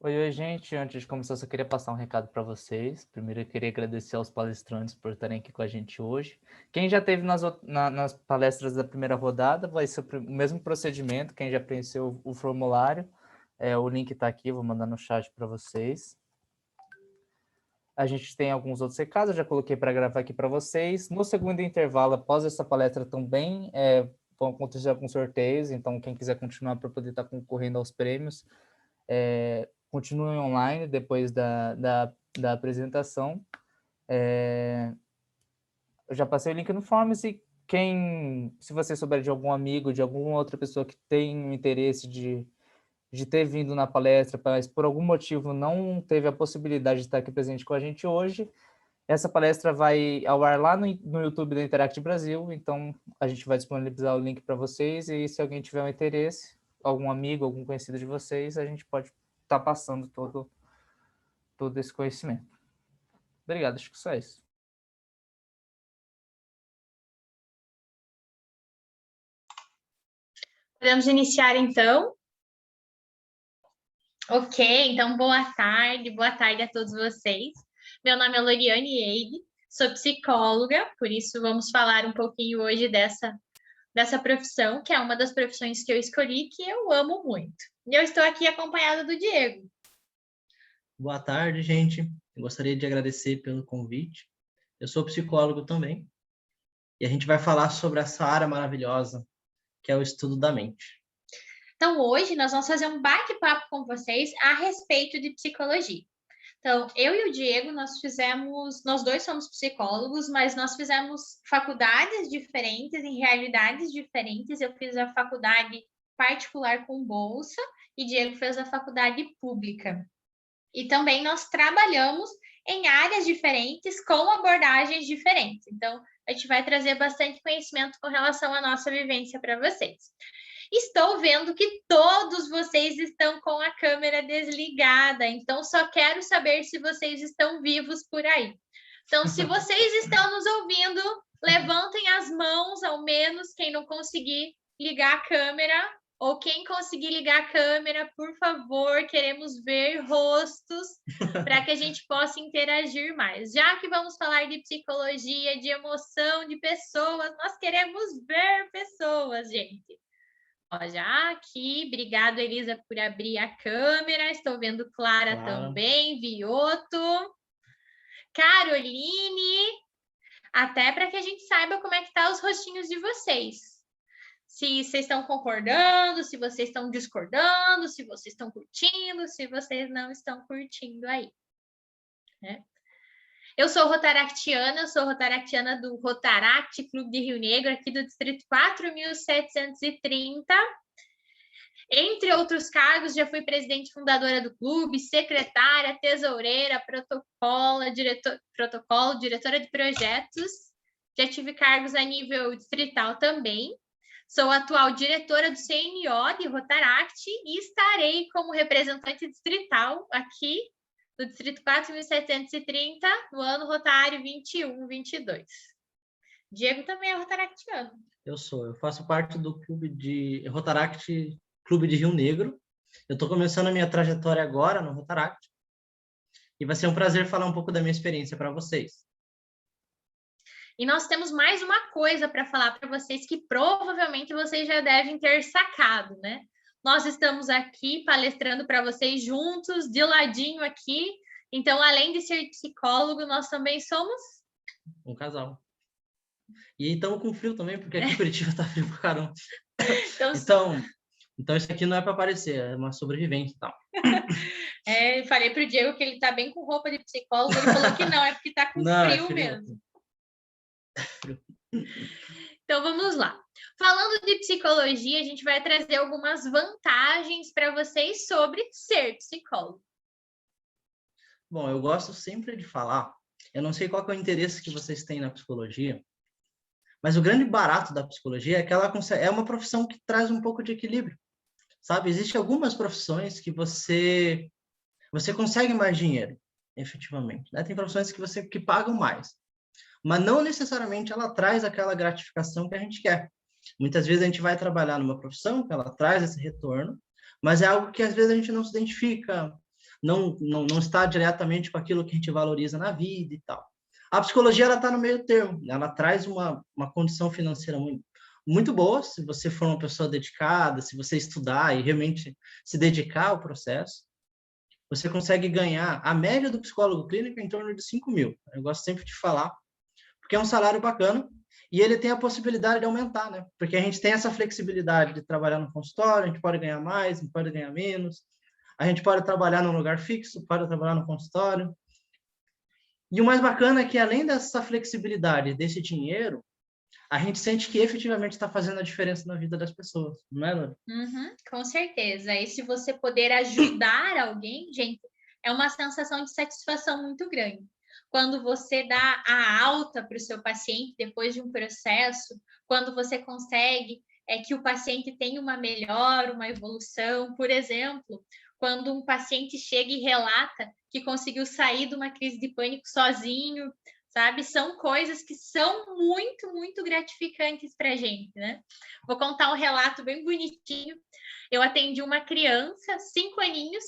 Oi, gente. Antes de começar, eu só queria passar um recado para vocês. Primeiro, eu queria agradecer aos palestrantes por estarem aqui com a gente hoje. Quem já teve nas palestras da primeira rodada, vai ser o mesmo procedimento. Quem já preencheu o formulário, o link está aqui, vou mandar no chat para vocês. A gente tem alguns outros recados, eu já coloquei para gravar aqui para vocês. No segundo intervalo, após essa palestra também, vão acontecer alguns sorteios, então quem quiser continuar para poder estar concorrendo aos prêmios, continuem online depois da apresentação. Eu já passei o link no Forms e se você souber de algum amigo, de alguma outra pessoa que tem um interesse de ter vindo na palestra, mas por algum motivo não teve a possibilidade de estar aqui presente com a gente hoje, essa palestra vai ao ar lá no YouTube da Interact Brasil, então a gente vai disponibilizar o link para vocês e se alguém tiver um interesse, algum amigo, algum conhecido de vocês, a gente pode estar passando todo esse conhecimento. Obrigado, acho que só isso. Podemos iniciar, então? Ok, então boa tarde a todos vocês. Meu nome é Loriane Eide, sou psicóloga, por isso vamos falar um pouquinho hoje dessa profissão, que é uma das profissões que eu escolhi, que eu amo muito. E eu estou aqui acompanhada do Diego. Boa tarde, gente. Eu gostaria de agradecer pelo convite. Eu sou psicólogo também, e a gente vai falar sobre essa área maravilhosa, que é o estudo da mente. Então, hoje nós vamos fazer um bate-papo com vocês a respeito de psicologia. Então, eu e o Diego, nós dois somos psicólogos, mas nós fizemos faculdades diferentes, em realidades diferentes. Eu fiz a faculdade particular com bolsa e Diego fez a faculdade pública. E também nós trabalhamos em áreas diferentes, com abordagens diferentes. Então, a gente vai trazer bastante conhecimento com relação à nossa vivência para vocês. Estou vendo que todos vocês estão com a câmera desligada, então só quero saber se vocês estão vivos por aí. Então, se vocês estão nos ouvindo, levantem as mãos, ao menos quem não conseguir ligar a câmera, ou quem conseguir ligar a câmera, por favor, queremos ver rostos para que a gente possa interagir mais. Já que vamos falar de psicologia, de emoção, de pessoas, nós queremos ver pessoas, gente. Ó, já aqui, obrigado, Elisa, por abrir a câmera. Estou vendo Clara também, Vioto, Caroline, até para que a gente saiba como é que tá os rostinhos de vocês. Se vocês estão concordando, se vocês estão discordando, se vocês estão curtindo, se vocês não estão curtindo aí. Né? Eu sou rotaractiana do Rotaract Clube de Rio Negro, aqui do Distrito 4730. Entre outros cargos, já fui presidente fundadora do clube, secretária, tesoureira, diretora de projetos. Já tive cargos a nível distrital também. Sou atual diretora do CNO de Rotaract e estarei como representante distrital aqui do Distrito 4730, no ano rotário 21-22. Diego também é rotaractiano. Eu faço parte do clube de Rotaract Clube de Rio Negro. Eu estou começando a minha trajetória agora no Rotaract e vai ser um prazer falar um pouco da minha experiência para vocês. E nós temos mais uma coisa para falar para vocês que provavelmente vocês já devem ter sacado, né? Nós estamos aqui palestrando para vocês juntos, de ladinho aqui. Então, além de ser psicólogo, nós também somos um casal. E estamos com frio também, porque aqui em Curitiba está frio pra caramba. Então, isso aqui não é para aparecer, é uma sobrevivência e tal. Falei para o Diego que ele está bem com roupa de psicólogo, ele falou que não, é porque está com frio mesmo. Então, vamos lá. Falando de psicologia, a gente vai trazer algumas vantagens para vocês sobre ser psicólogo. Bom, eu gosto sempre de falar, eu não sei qual que é o interesse que vocês têm na psicologia, mas o grande barato da psicologia é que ela é uma profissão que traz um pouco de equilíbrio, sabe? Existem algumas profissões que você consegue mais dinheiro, efetivamente, né? Tem profissões que pagam mais, mas não necessariamente ela traz aquela gratificação que a gente quer. Muitas vezes a gente vai trabalhar numa profissão que ela traz esse retorno, mas é algo que às vezes a gente não se identifica, não está diretamente com aquilo que a gente valoriza na vida e tal. A psicologia, ela está no meio termo, ela traz uma condição financeira muito boa, se você for uma pessoa dedicada, se você estudar e realmente se dedicar ao processo, você consegue ganhar, a média do psicólogo clínico é em torno de 5 mil. Eu gosto sempre de falar, porque é um salário bacana, e ele tem a possibilidade de aumentar, né? Porque a gente tem essa flexibilidade de trabalhar no consultório, a gente pode ganhar mais, a gente pode ganhar menos, a gente pode trabalhar num lugar fixo, pode trabalhar no consultório. E o mais bacana é que, além dessa flexibilidade, desse dinheiro, a gente sente que efetivamente está fazendo a diferença na vida das pessoas, não é, Lore? Com certeza. E se você poder ajudar alguém, gente, é uma sensação de satisfação muito grande. Quando você dá a alta para o seu paciente depois de um processo, quando você consegue que o paciente tenha uma melhora, uma evolução, por exemplo, quando um paciente chega e relata que conseguiu sair de uma crise de pânico sozinho, sabe? São coisas que são muito, muito gratificantes para a gente, né? Vou contar um relato bem bonitinho. Eu atendi uma criança, 5 aninhos,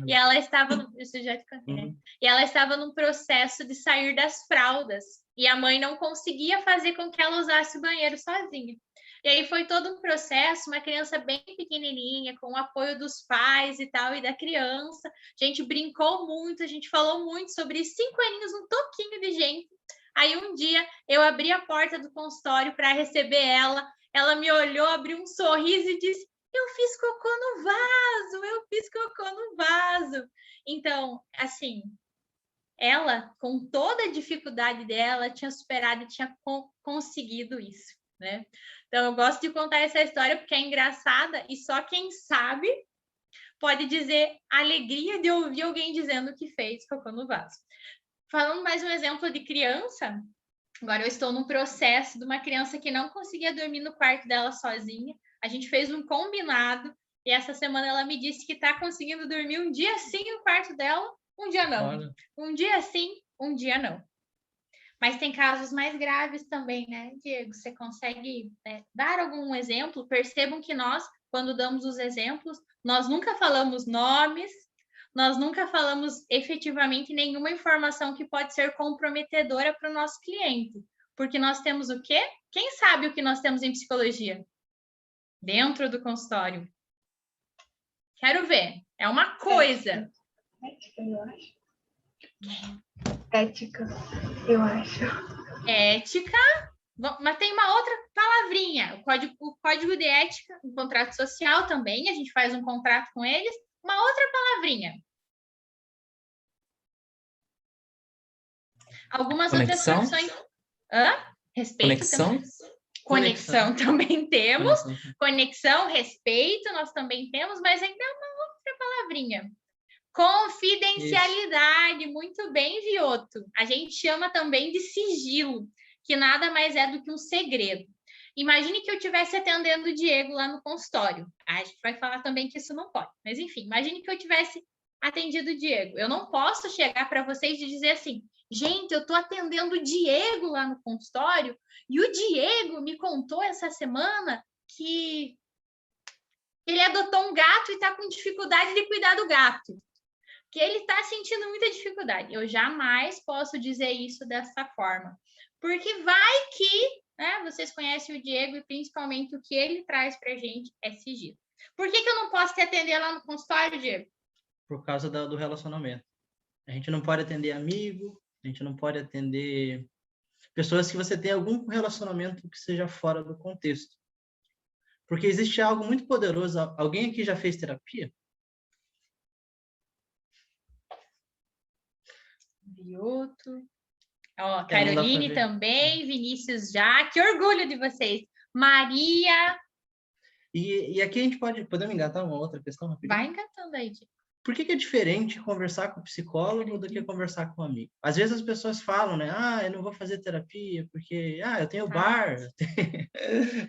e ela estava... Isso já te contei, né? E ela estava num processo de sair das fraldas, e a mãe não conseguia fazer com que ela usasse o banheiro sozinha. E aí foi todo um processo, uma criança bem pequenininha, com o apoio dos pais e tal, e da criança. A gente brincou muito, a gente falou muito sobre 5 aninhos, um toquinho de gente. Aí um dia eu abri a porta do consultório para receber ela. Ela me olhou, abriu um sorriso e disse: eu fiz cocô no vaso, eu fiz cocô no vaso. Então, assim, ela, com toda a dificuldade dela, tinha superado e tinha conseguido isso, né? Então, eu gosto de contar essa história porque é engraçada e só quem sabe pode dizer a alegria de ouvir alguém dizendo que fez cocô no vaso. Falando mais um exemplo de criança, agora eu estou num processo de uma criança que não conseguia dormir no quarto dela sozinha. A gente fez um combinado e essa semana ela me disse que está conseguindo dormir um dia sim no quarto dela, um dia não. Olha. Um dia sim, um dia não. Mas tem casos mais graves também, né, Diego? Você consegue dar algum exemplo? Percebam que nós, quando damos os exemplos, nós nunca falamos nomes, nós nunca falamos efetivamente nenhuma informação que pode ser comprometedora para o nosso cliente. Porque nós temos o quê? Quem sabe o que nós temos em psicologia? Dentro do consultório. Quero ver. É uma coisa. Ética, eu acho. Ética, eu acho. Ética, mas tem uma outra palavrinha. O código de ética, o contrato social também, a gente faz um contrato com eles. Uma outra palavrinha. Algumas Conexão? outras profissões. Respeito Conexão? também. Conexão também temos. Conexão, respeito, nós também temos, mas ainda é uma outra palavrinha. Confidencialidade, isso. Muito bem, Vioto. A gente chama também de sigilo, que nada mais é do que um segredo. Imagine que eu estivesse atendendo o Diego lá no consultório. A gente vai falar também que isso não pode, mas enfim, imagine que eu tivesse atendido o Diego. Eu não posso chegar para vocês e dizer assim: gente, eu estou atendendo o Diego lá no consultório e o Diego me contou essa semana que ele adotou um gato e está com dificuldade de cuidar do gato. Que ele está sentindo muita dificuldade. Eu jamais posso dizer isso dessa forma. Porque vai que, né, vocês conhecem o Diego e principalmente o que ele traz para a gente é sigilo. Por que eu não posso te atender lá no consultório, Diego? Por causa do relacionamento. A gente não pode atender amigo, a gente não pode atender pessoas que você tem algum relacionamento que seja fora do contexto. Porque existe algo muito poderoso. Alguém aqui já fez terapia? Vioto. Ó, Caroline também, Vinícius já. Que orgulho de vocês. Maria. E aqui a gente podemos engatar uma outra questão rapidinho? Vai engatando aí, Diego. Por que é diferente conversar com o psicólogo do que conversar com um amigo? Às vezes as pessoas falam, né? Eu não vou fazer terapia porque, eu tenho bar.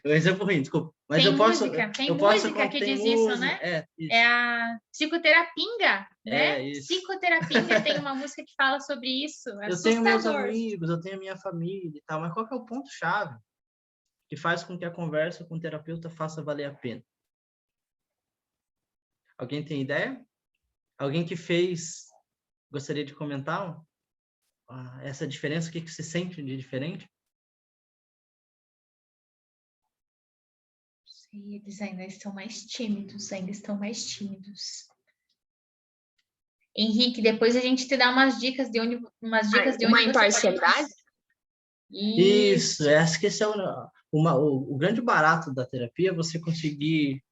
Um exemplo ruim, desculpa. Mas tem eu posso... Música, tem eu música posso, que tem diz música, isso, né? Isso. É a psicoterapinga, né? Isso. Psicoterapinga tem uma música que fala sobre isso. É eu tenho meus amigos, eu tenho minha família e tal, mas qual que é o ponto-chave que faz com que a conversa com o terapeuta faça valer a pena? Alguém tem ideia? Alguém que fez, gostaria de comentar essa diferença? O que você sente de diferente? Eles ainda estão mais tímidos, Henrique, depois a gente te dá umas dicas de onde Uma você pode... imparcialidade? Isso, acho que esse é o grande barato da terapia, você conseguir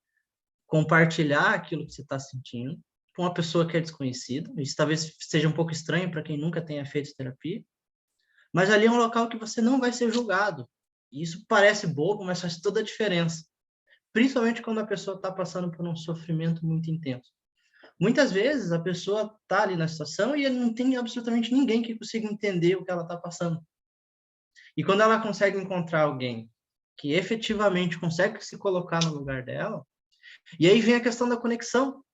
compartilhar aquilo que você está sentindo com uma pessoa que é desconhecida. Isso talvez seja um pouco estranho para quem nunca tenha feito terapia, mas ali é um local que você não vai ser julgado. E isso parece bobo, mas faz toda a diferença. Principalmente quando a pessoa está passando por um sofrimento muito intenso. Muitas vezes a pessoa está ali na situação e não tem absolutamente ninguém que consiga entender o que ela está passando. E quando ela consegue encontrar alguém que efetivamente consegue se colocar no lugar dela, e aí vem a questão da conexão.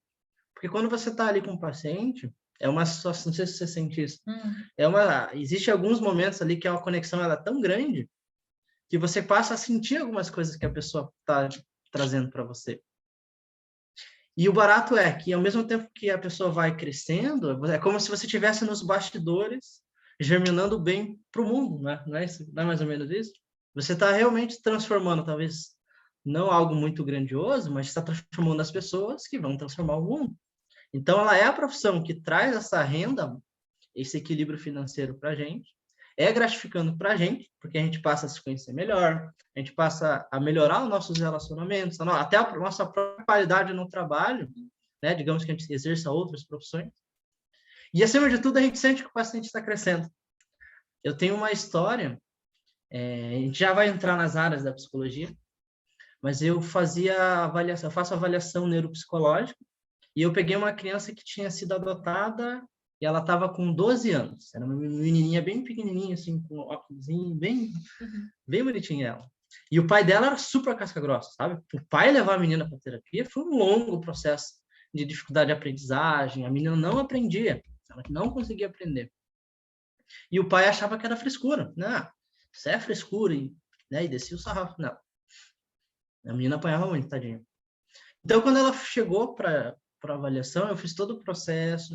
Porque quando você está ali com o paciente, é uma situação, não sei se você sente isso, existe alguns momentos ali que a conexão ela é tão grande que você passa a sentir algumas coisas que a pessoa está trazendo para você. E o barato é que, ao mesmo tempo que a pessoa vai crescendo, é como se você estivesse nos bastidores, germinando bem para o mundo, né? Não é isso? Não é mais ou menos isso? Você está realmente transformando, talvez não algo muito grandioso, mas está transformando as pessoas que vão transformar o mundo. Então, ela é a profissão que traz essa renda, esse equilíbrio financeiro para a gente, é gratificando para a gente, porque a gente passa a se conhecer melhor, a gente passa a melhorar os nossos relacionamentos, até a nossa própria qualidade no trabalho, né? Digamos que a gente exerça outras profissões. E, acima de tudo, a gente sente que o paciente está crescendo. Eu tenho uma história, a gente já vai entrar nas áreas da psicologia, mas eu faço avaliação neuropsicológica, e eu peguei uma criança que tinha sido adotada e ela estava com 12 anos. Era uma menininha bem pequenininha, assim, com óculos, bem bonitinha ela. E o pai dela era super casca-grossa, sabe? O pai levar a menina para terapia foi um longo processo de dificuldade de aprendizagem. A menina não aprendia, ela não conseguia aprender. E o pai achava que era frescura. Não, isso é frescura. E descia o sarrafo nela. A menina apanhava muito, tadinha. Então, quando ela chegou para avaliação, eu fiz todo o processo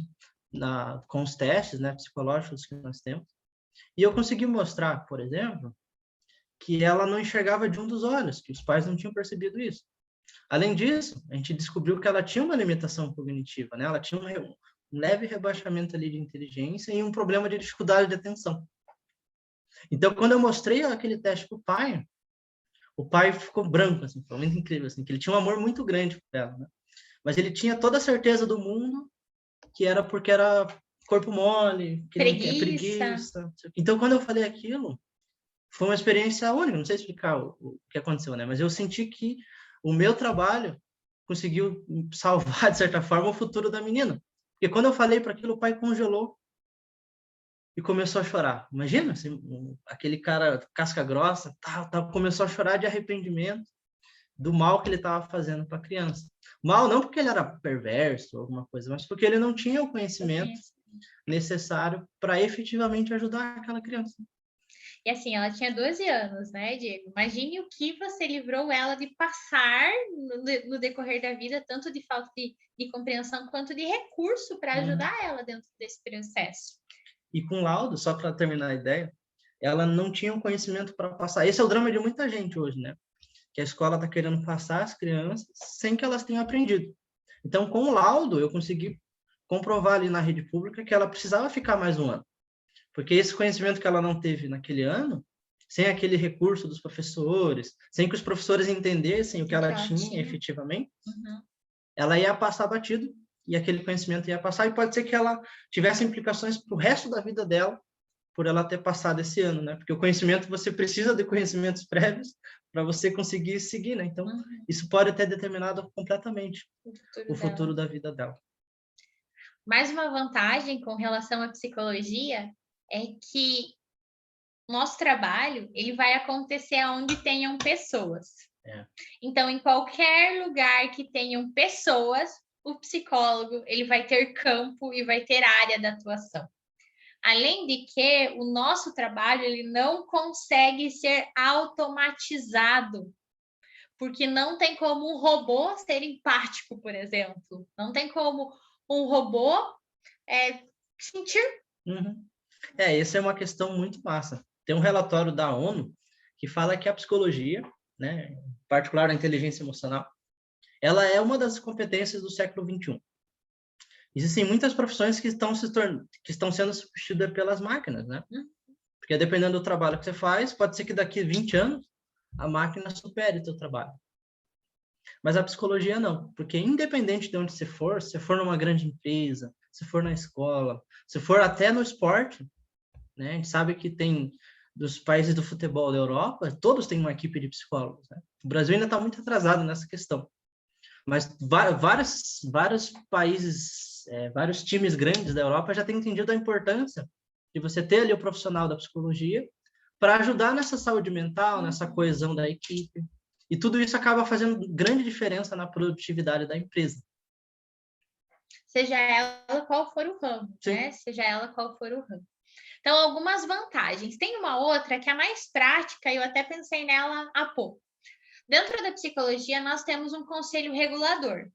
com os testes, né, psicológicos que nós temos, e eu consegui mostrar, por exemplo, que ela não enxergava de um dos olhos, que os pais não tinham percebido isso. Além disso, a gente descobriu que ela tinha uma limitação cognitiva, né? Ela tinha um leve rebaixamento ali de inteligência e um problema de dificuldade de atenção. Então, quando eu mostrei aquele teste para o pai ficou branco, assim, foi muito incrível, assim, que ele tinha um amor muito grande por ela, né? Mas ele tinha toda a certeza do mundo que era porque era corpo mole, que preguiça. Então, quando eu falei aquilo, foi uma experiência única, não sei explicar o que aconteceu, né? Mas eu senti que o meu trabalho conseguiu salvar, de certa forma, o futuro da menina. Porque quando eu falei para aquilo, o pai congelou e começou a chorar. Imagina, assim, aquele cara casca grossa, começou a chorar de arrependimento do mal que ele estava fazendo para a criança. Mal não porque ele era perverso ou alguma coisa, mas porque ele não tinha o conhecimento necessário para efetivamente ajudar aquela criança. E assim, ela tinha 12 anos, né, Diego? Imagine o que você livrou ela de passar no decorrer da vida, tanto de falta de compreensão quanto de recurso para ajudar ela dentro desse processo. E com laudo, só para terminar a ideia, ela não tinha o conhecimento para passar. Esse é o drama de muita gente hoje, né? Que a escola está querendo passar as crianças sem que elas tenham aprendido. Então, com o laudo, eu consegui comprovar ali na rede pública que ela precisava ficar mais um ano. Porque esse conhecimento que ela não teve naquele ano, sem aquele recurso dos professores, sem que os professores entendessem o que ela tinha efetivamente, ela ia passar batido e aquele conhecimento ia passar. E pode ser que ela tivesse implicações para o resto da vida dela por ela ter passado esse ano, né? Porque o conhecimento, você precisa de conhecimentos prévios para você conseguir seguir, né? Então, isso pode ter determinado completamente o futuro da vida dela. Mais uma vantagem com relação à psicologia é que nosso trabalho ele vai acontecer onde tenham pessoas. Então, em qualquer lugar que tenham pessoas, o psicólogo ele vai ter campo e vai ter área de atuação. Além de que o nosso trabalho ele não consegue ser automatizado, porque não tem como um robô ser empático, por exemplo. Não tem como um robô sentir. Uhum. Essa é uma questão muito massa. Tem um relatório da ONU que fala que a psicologia, né, em particular a inteligência emocional, ela é uma das competências do século XXI. Existem muitas profissões que estão sendo substituídas pelas máquinas, né? Porque dependendo do trabalho que você faz, pode ser que daqui a 20 anos a máquina supere o teu trabalho. Mas a psicologia não, porque independente de onde você for, se for numa grande empresa, se for na escola, se for até no esporte, né? A gente sabe que tem dos países do futebol da Europa, todos têm uma equipe de psicólogos, né? O Brasil ainda está muito atrasado nessa questão. Mas vários países, vários times grandes da Europa já têm entendido a importância de você ter ali o profissional da psicologia para ajudar nessa saúde mental, nessa coesão da equipe. E tudo isso acaba fazendo grande diferença na produtividade da empresa. Seja ela qual for o ramo, né? Seja ela qual for o ramo. Então, algumas vantagens. Tem uma outra que é mais prática, e eu até pensei nela há pouco. Dentro da psicologia, nós temos um conselho regulador,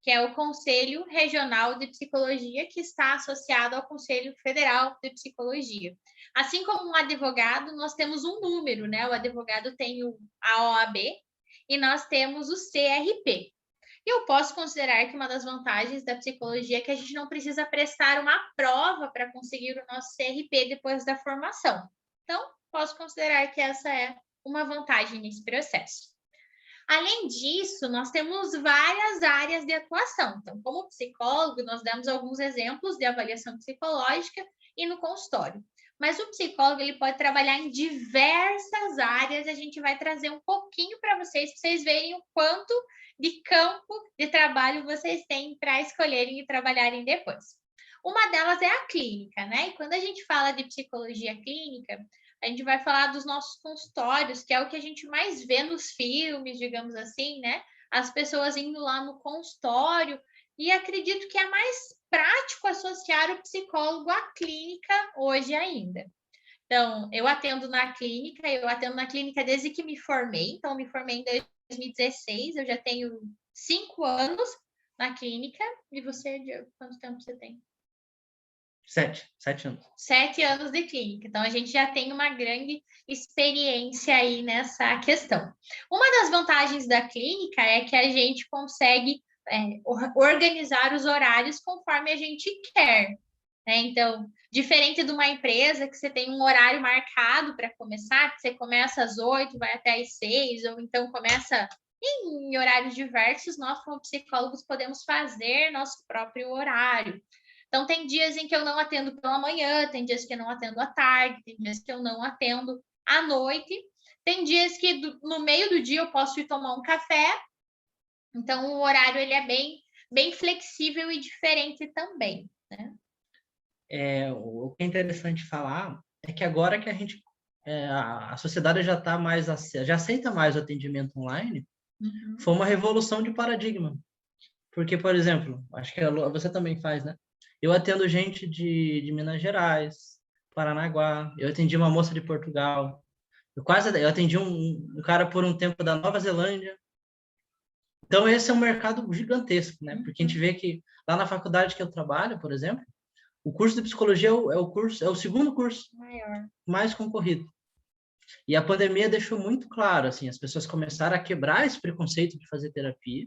que é o Conselho Regional de Psicologia, que está associado ao Conselho Federal de Psicologia. Assim como um advogado, nós temos um número, né? O advogado tem a OAB e nós temos o CRP. E eu posso considerar que uma das vantagens da psicologia é que a gente não precisa prestar uma prova para conseguir o nosso CRP depois da formação. Então, posso considerar que essa é uma vantagem nesse processo. Além disso, nós temos várias áreas de atuação. Então, como psicólogo, nós demos alguns exemplos de avaliação psicológica e no consultório. Mas o psicólogo, ele pode trabalhar em diversas áreas. A gente vai trazer um pouquinho para vocês verem o quanto de campo de trabalho vocês têm para escolherem e trabalharem depois. Uma delas é a clínica, né? E quando a gente fala de psicologia clínica, a gente vai falar dos nossos consultórios, que é o que a gente mais vê nos filmes, digamos assim, né? As pessoas indo lá no consultório, e acredito que é mais prático associar o psicólogo à clínica hoje ainda. Então, eu atendo na clínica desde que me formei, então me formei em 2016, eu já tenho 5 anos na clínica. E você, Diego, quanto tempo você tem? 7 anos. 7 anos de clínica. Então, a gente já tem uma grande experiência aí nessa questão. Uma das vantagens da clínica é que a gente consegue organizar os horários conforme a gente quer. Né? Então, diferente de uma empresa que você tem um horário marcado para começar, que você começa às 8, vai até às 6, ou então começa em horários diversos, nós, como psicólogos, podemos fazer nosso próprio horário. Então, tem dias em que eu não atendo pela manhã, tem dias que eu não atendo à tarde, tem dias que eu não atendo à noite, tem dias que no meio do dia eu posso ir tomar um café. Então, o horário ele é bem flexível e diferente também, né? O que é interessante falar é que agora que a sociedade já aceita mais o atendimento online, foi uma revolução de paradigma. Porque, por exemplo, acho que você também faz, né? Eu atendo gente de Minas Gerais, Paranaguá, eu atendi uma moça de Portugal, eu atendi um cara por um tempo da Nova Zelândia. Então, esse é um mercado gigantesco, né? Porque a gente vê que lá na faculdade que eu trabalho, por exemplo, o curso de psicologia é o segundo curso mais concorrido. E a pandemia deixou muito claro, assim, as pessoas começaram a quebrar esse preconceito de fazer terapia.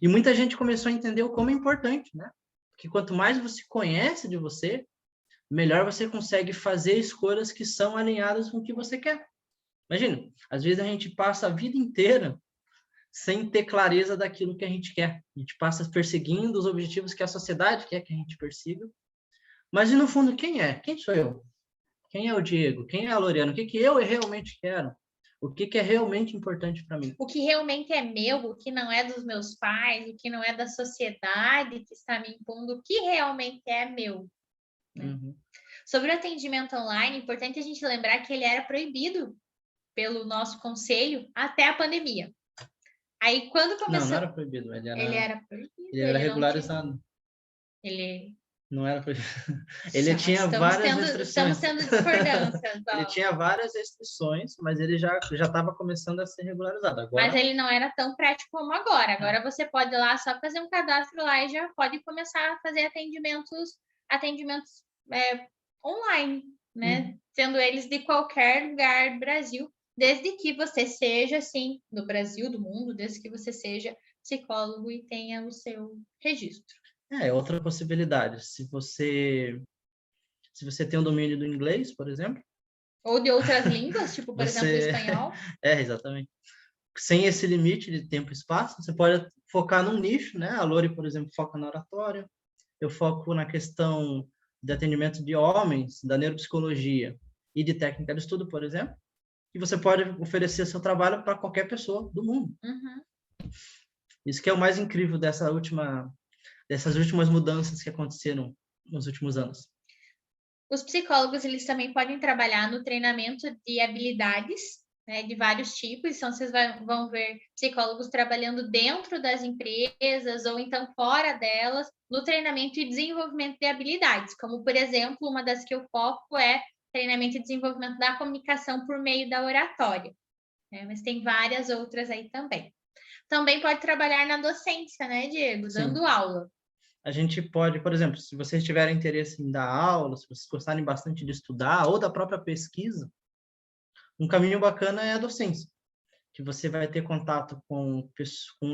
E muita gente começou a entender o como é importante, né? Porque quanto mais você conhece de você, melhor você consegue fazer escolhas que são alinhadas com o que você quer. Imagina, às vezes a gente passa a vida inteira sem ter clareza daquilo que a gente quer. A gente passa perseguindo os objetivos que a sociedade quer que a gente persiga. Mas, e no fundo, quem é? Quem sou eu? Quem é o Diego? Quem é a Loriana? O que eu realmente quero? O que é realmente importante para mim? O que realmente é meu, o que não é dos meus pais, o que não é da sociedade que está me impondo, o que realmente é meu. Né? Sobre o atendimento online, é importante a gente lembrar que ele era proibido pelo nosso conselho até a pandemia. Aí, quando começou... Não era proibido. Ele era proibido. Ele era regularizado. Ele Não era pra... Ele tinha várias restrições. Estamos tendo discordâncias. Ele tinha várias restrições, mas ele já estava começando a ser regularizado. Agora, mas ele não era tão prático como agora. Agora você pode ir lá só fazer um cadastro lá e já pode começar a fazer atendimentos online, né? Sendo eles de qualquer lugar do Brasil, desde que você seja, assim, do Brasil, do mundo, desde que você seja psicólogo e tenha o seu registro. outra possibilidade. Se você tem o domínio do inglês, por exemplo. Ou de outras línguas, tipo, por exemplo, o espanhol. Exatamente. Sem esse limite de tempo e espaço, você pode focar num nicho, né? A Lori, por exemplo, foca na oratória. Eu foco na questão de atendimento de homens, da neuropsicologia e de técnica de estudo, por exemplo. E você pode oferecer seu trabalho para qualquer pessoa do mundo. Isso que é o mais incrível dessas últimas mudanças que aconteceram nos últimos anos. Os psicólogos, eles também podem trabalhar no treinamento de habilidades, né, de vários tipos. Então, vocês vão ver psicólogos trabalhando dentro das empresas ou então fora delas, no treinamento e desenvolvimento de habilidades, como, por exemplo, uma das que eu foco é treinamento e desenvolvimento da comunicação por meio da oratória, né? Mas tem várias outras aí também. Também pode trabalhar na docência, né, Diego? Dando aula. A gente pode, por exemplo, se vocês tiverem interesse em dar aula, se vocês gostarem bastante de estudar ou da própria pesquisa, um caminho bacana é a docência, que você vai ter contato com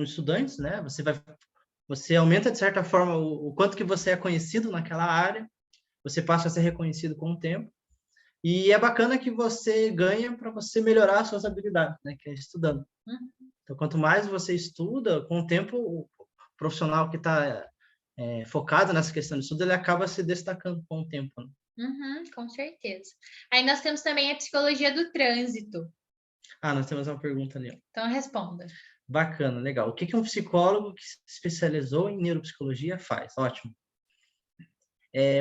estudantes, né? Você aumenta, de certa forma, o quanto que você é conhecido naquela área, você passa a ser reconhecido com o tempo, e é bacana que você ganha para você melhorar as suas habilidades, né? Que é estudando. Então, quanto mais você estuda, com o tempo, o profissional que está focado nessa questão de estudo, ele acaba se destacando com o tempo. Né? Com certeza. Aí nós temos também a psicologia do trânsito. Nós temos uma pergunta ali. Então, responda. Bacana, legal. O que um psicólogo que se especializou em neuropsicologia faz? Ótimo.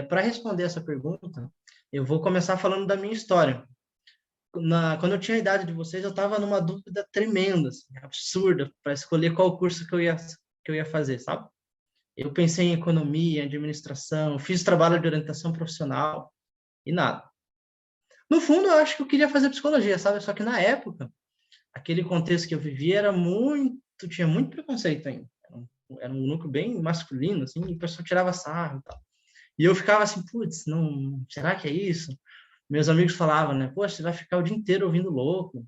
Para responder essa pergunta, eu vou começar falando da minha história. Quando eu tinha a idade de vocês, eu estava numa dúvida tremenda, assim, absurda, para escolher qual curso que eu ia fazer, sabe? Eu pensei em economia, administração, fiz trabalho de orientação profissional e nada. No fundo, eu acho que eu queria fazer psicologia, sabe? Só que na época, aquele contexto que eu vivia tinha muito preconceito ainda. Era um núcleo bem masculino, assim, e o pessoal tirava sarro e tal. E eu ficava assim, putz, não, será que é isso? Meus amigos falavam, né? Poxa, você vai ficar o dia inteiro ouvindo louco,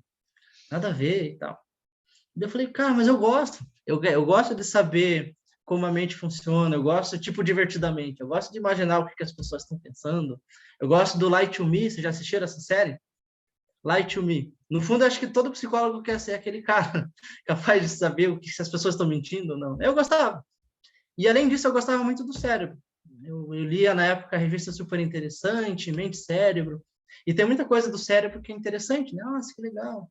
nada a ver e tal. E eu falei, cara, mas eu gosto. Eu gosto de saber como a mente funciona, eu gosto, tipo, divertidamente. Eu gosto de imaginar o que as pessoas estão pensando. Eu gosto do Lie to Me, vocês já assistiram essa série? Lie to Me. No fundo, eu acho que todo psicólogo quer ser aquele cara capaz de saber se as pessoas estão mentindo ou não. Eu gostava. E, além disso, eu gostava muito do cérebro. Eu lia, na época, a revista super interessante, Mente e Cérebro. E tem muita coisa do cérebro que é interessante, né? Nossa, que legal.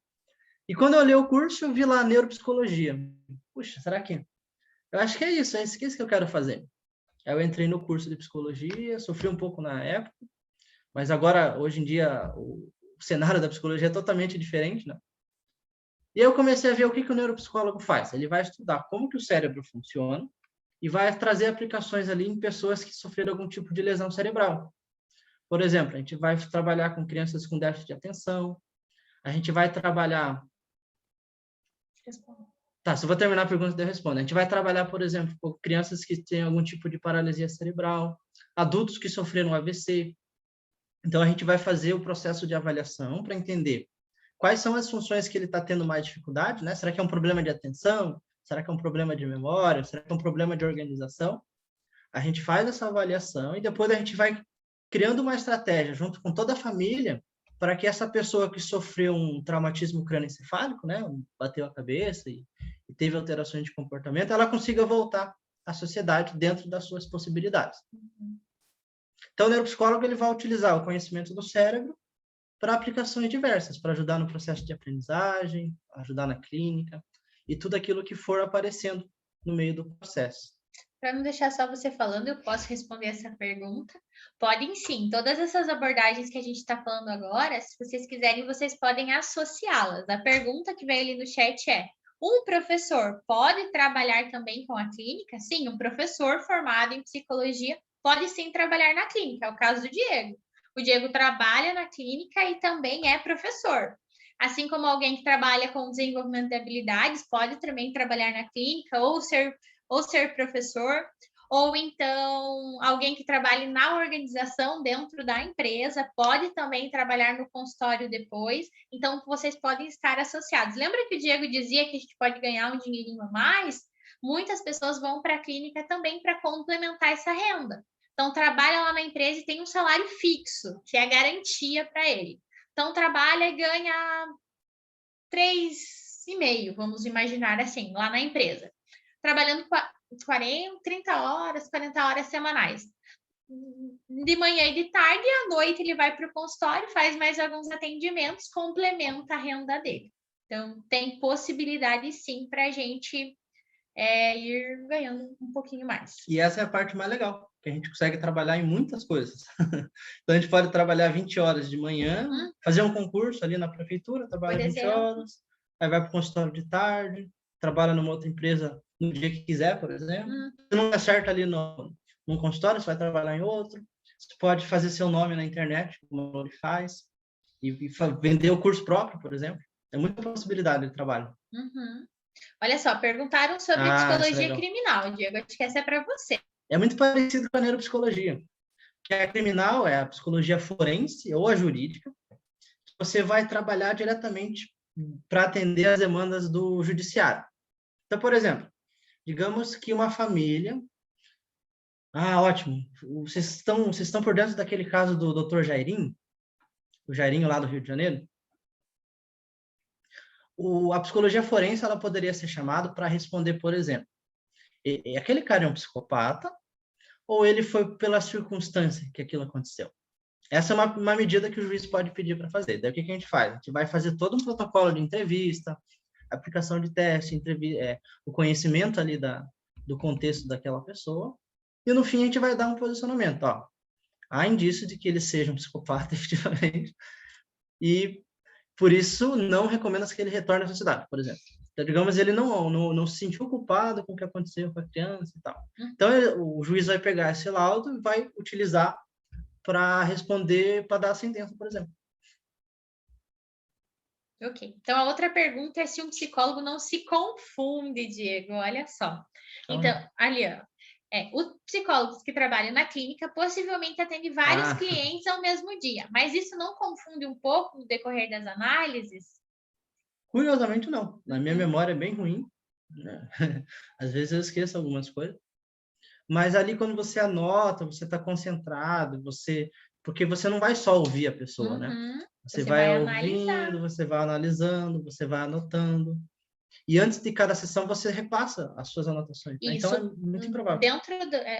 E quando eu olhei o curso, eu vi lá neuropsicologia. Puxa, será que... Eu acho que é isso que eu quero fazer. Aí eu entrei no curso de psicologia, sofri um pouco na época, mas agora, hoje em dia, o cenário da psicologia é totalmente diferente, né? E eu comecei a ver o que o neuropsicólogo faz. Ele vai estudar como que o cérebro funciona e vai trazer aplicações ali em pessoas que sofreram algum tipo de lesão cerebral. Por exemplo, a gente vai trabalhar com crianças com déficit de atenção, a gente vai trabalhar... Tá, se eu vou terminar a pergunta, eu respondo. A gente vai trabalhar, por exemplo, com crianças que têm algum tipo de paralisia cerebral, adultos que sofreram AVC. Então, a gente vai fazer o processo de avaliação para entender quais são as funções que ele está tendo mais dificuldade, né? Será que é um problema de atenção? Será que é um problema de memória? Será que é um problema de organização? A gente faz essa avaliação e depois a gente vai criando uma estratégia junto com toda a família para que essa pessoa que sofreu um traumatismo crânioencefálico, né? Bateu a cabeça e teve alterações de comportamento, ela consiga voltar à sociedade dentro das suas possibilidades. Então, o neuropsicólogo ele vai utilizar o conhecimento do cérebro para aplicações diversas, para ajudar no processo de aprendizagem, ajudar na clínica e tudo aquilo que for aparecendo no meio do processo. Para não deixar só você falando, eu posso responder essa pergunta? Podem sim. Todas essas abordagens que a gente está falando agora, se vocês quiserem, vocês podem associá-las. A pergunta que veio ali no chat é: um professor pode trabalhar também com a clínica? Sim, um professor formado em psicologia pode sim trabalhar na clínica, é o caso do Diego. O Diego trabalha na clínica e também é professor. Assim como alguém que trabalha com desenvolvimento de habilidades pode também trabalhar na clínica ou ser professor, ou então alguém que trabalhe na organização dentro da empresa pode também trabalhar no consultório depois. Então, vocês podem estar associados. Lembra que o Diego dizia que a gente pode ganhar um dinheirinho a mais? Muitas pessoas vão para a clínica também para complementar essa renda. Então, trabalha lá na empresa e tem um salário fixo, que é garantia para ele. Então, trabalha e ganha 3,5, vamos imaginar assim, lá na empresa. Trabalhando 40 horas semanais. De manhã e de tarde, à noite ele vai para o consultório, faz mais alguns atendimentos, complementa a renda dele. Então, tem possibilidade sim para a gente ir ganhando um pouquinho mais. E essa é a parte mais legal, que a gente consegue trabalhar em muitas coisas. Então, a gente pode trabalhar 20 horas de manhã, fazer um concurso ali na prefeitura, trabalha 20 horas, aí vai para o consultório de tarde, trabalha numa outra empresa no dia que quiser, por exemplo. Se não acerta ali num consultório, você vai trabalhar em outro. Você pode fazer seu nome na internet, como ele faz, e vender o curso próprio, por exemplo. É muita possibilidade de trabalho. Olha só, perguntaram sobre psicologia criminal, Diego, acho que essa é para você. É muito parecido com a neuropsicologia. Que a criminal é a psicologia forense ou a jurídica. Você vai trabalhar diretamente para atender as demandas do judiciário. Então, por exemplo, digamos que uma família... ótimo. Vocês estão por dentro daquele caso do Dr. Jairinho? O Jairinho lá do Rio de Janeiro? A psicologia forense ela poderia ser chamada para responder, por exemplo, aquele cara é um psicopata ou ele foi pela circunstância que aquilo aconteceu? Essa é uma medida que o juiz pode pedir para fazer. Daí o que a gente faz? A gente vai fazer todo um protocolo de entrevista, aplicação de teste, o conhecimento ali do contexto daquela pessoa, e no fim a gente vai dar um posicionamento. Há indício de que ele seja um psicopata, efetivamente, e por isso não recomenda que ele retorne à sociedade, por exemplo. Então, digamos, ele não se sentiu culpado com o que aconteceu com a criança e tal. Então, o juiz vai pegar esse laudo e vai utilizar para responder, para dar a sentença, por exemplo. Ok. Então, a outra pergunta é se um psicólogo não se confunde, Diego. Olha só. Então, ali, ó. Os psicólogos que trabalham na clínica possivelmente atendem vários clientes ao mesmo dia, mas isso não confunde um pouco no decorrer das análises? Curiosamente, não. Na minha memória é bem ruim, né? Às vezes eu esqueço algumas coisas. Mas ali, quando você anota, você está concentrado, porque você não vai só ouvir a pessoa, né? Você vai ouvindo, você vai analisando, você vai anotando. E antes de cada sessão, você repassa as suas anotações. Isso, então, é muito improvável.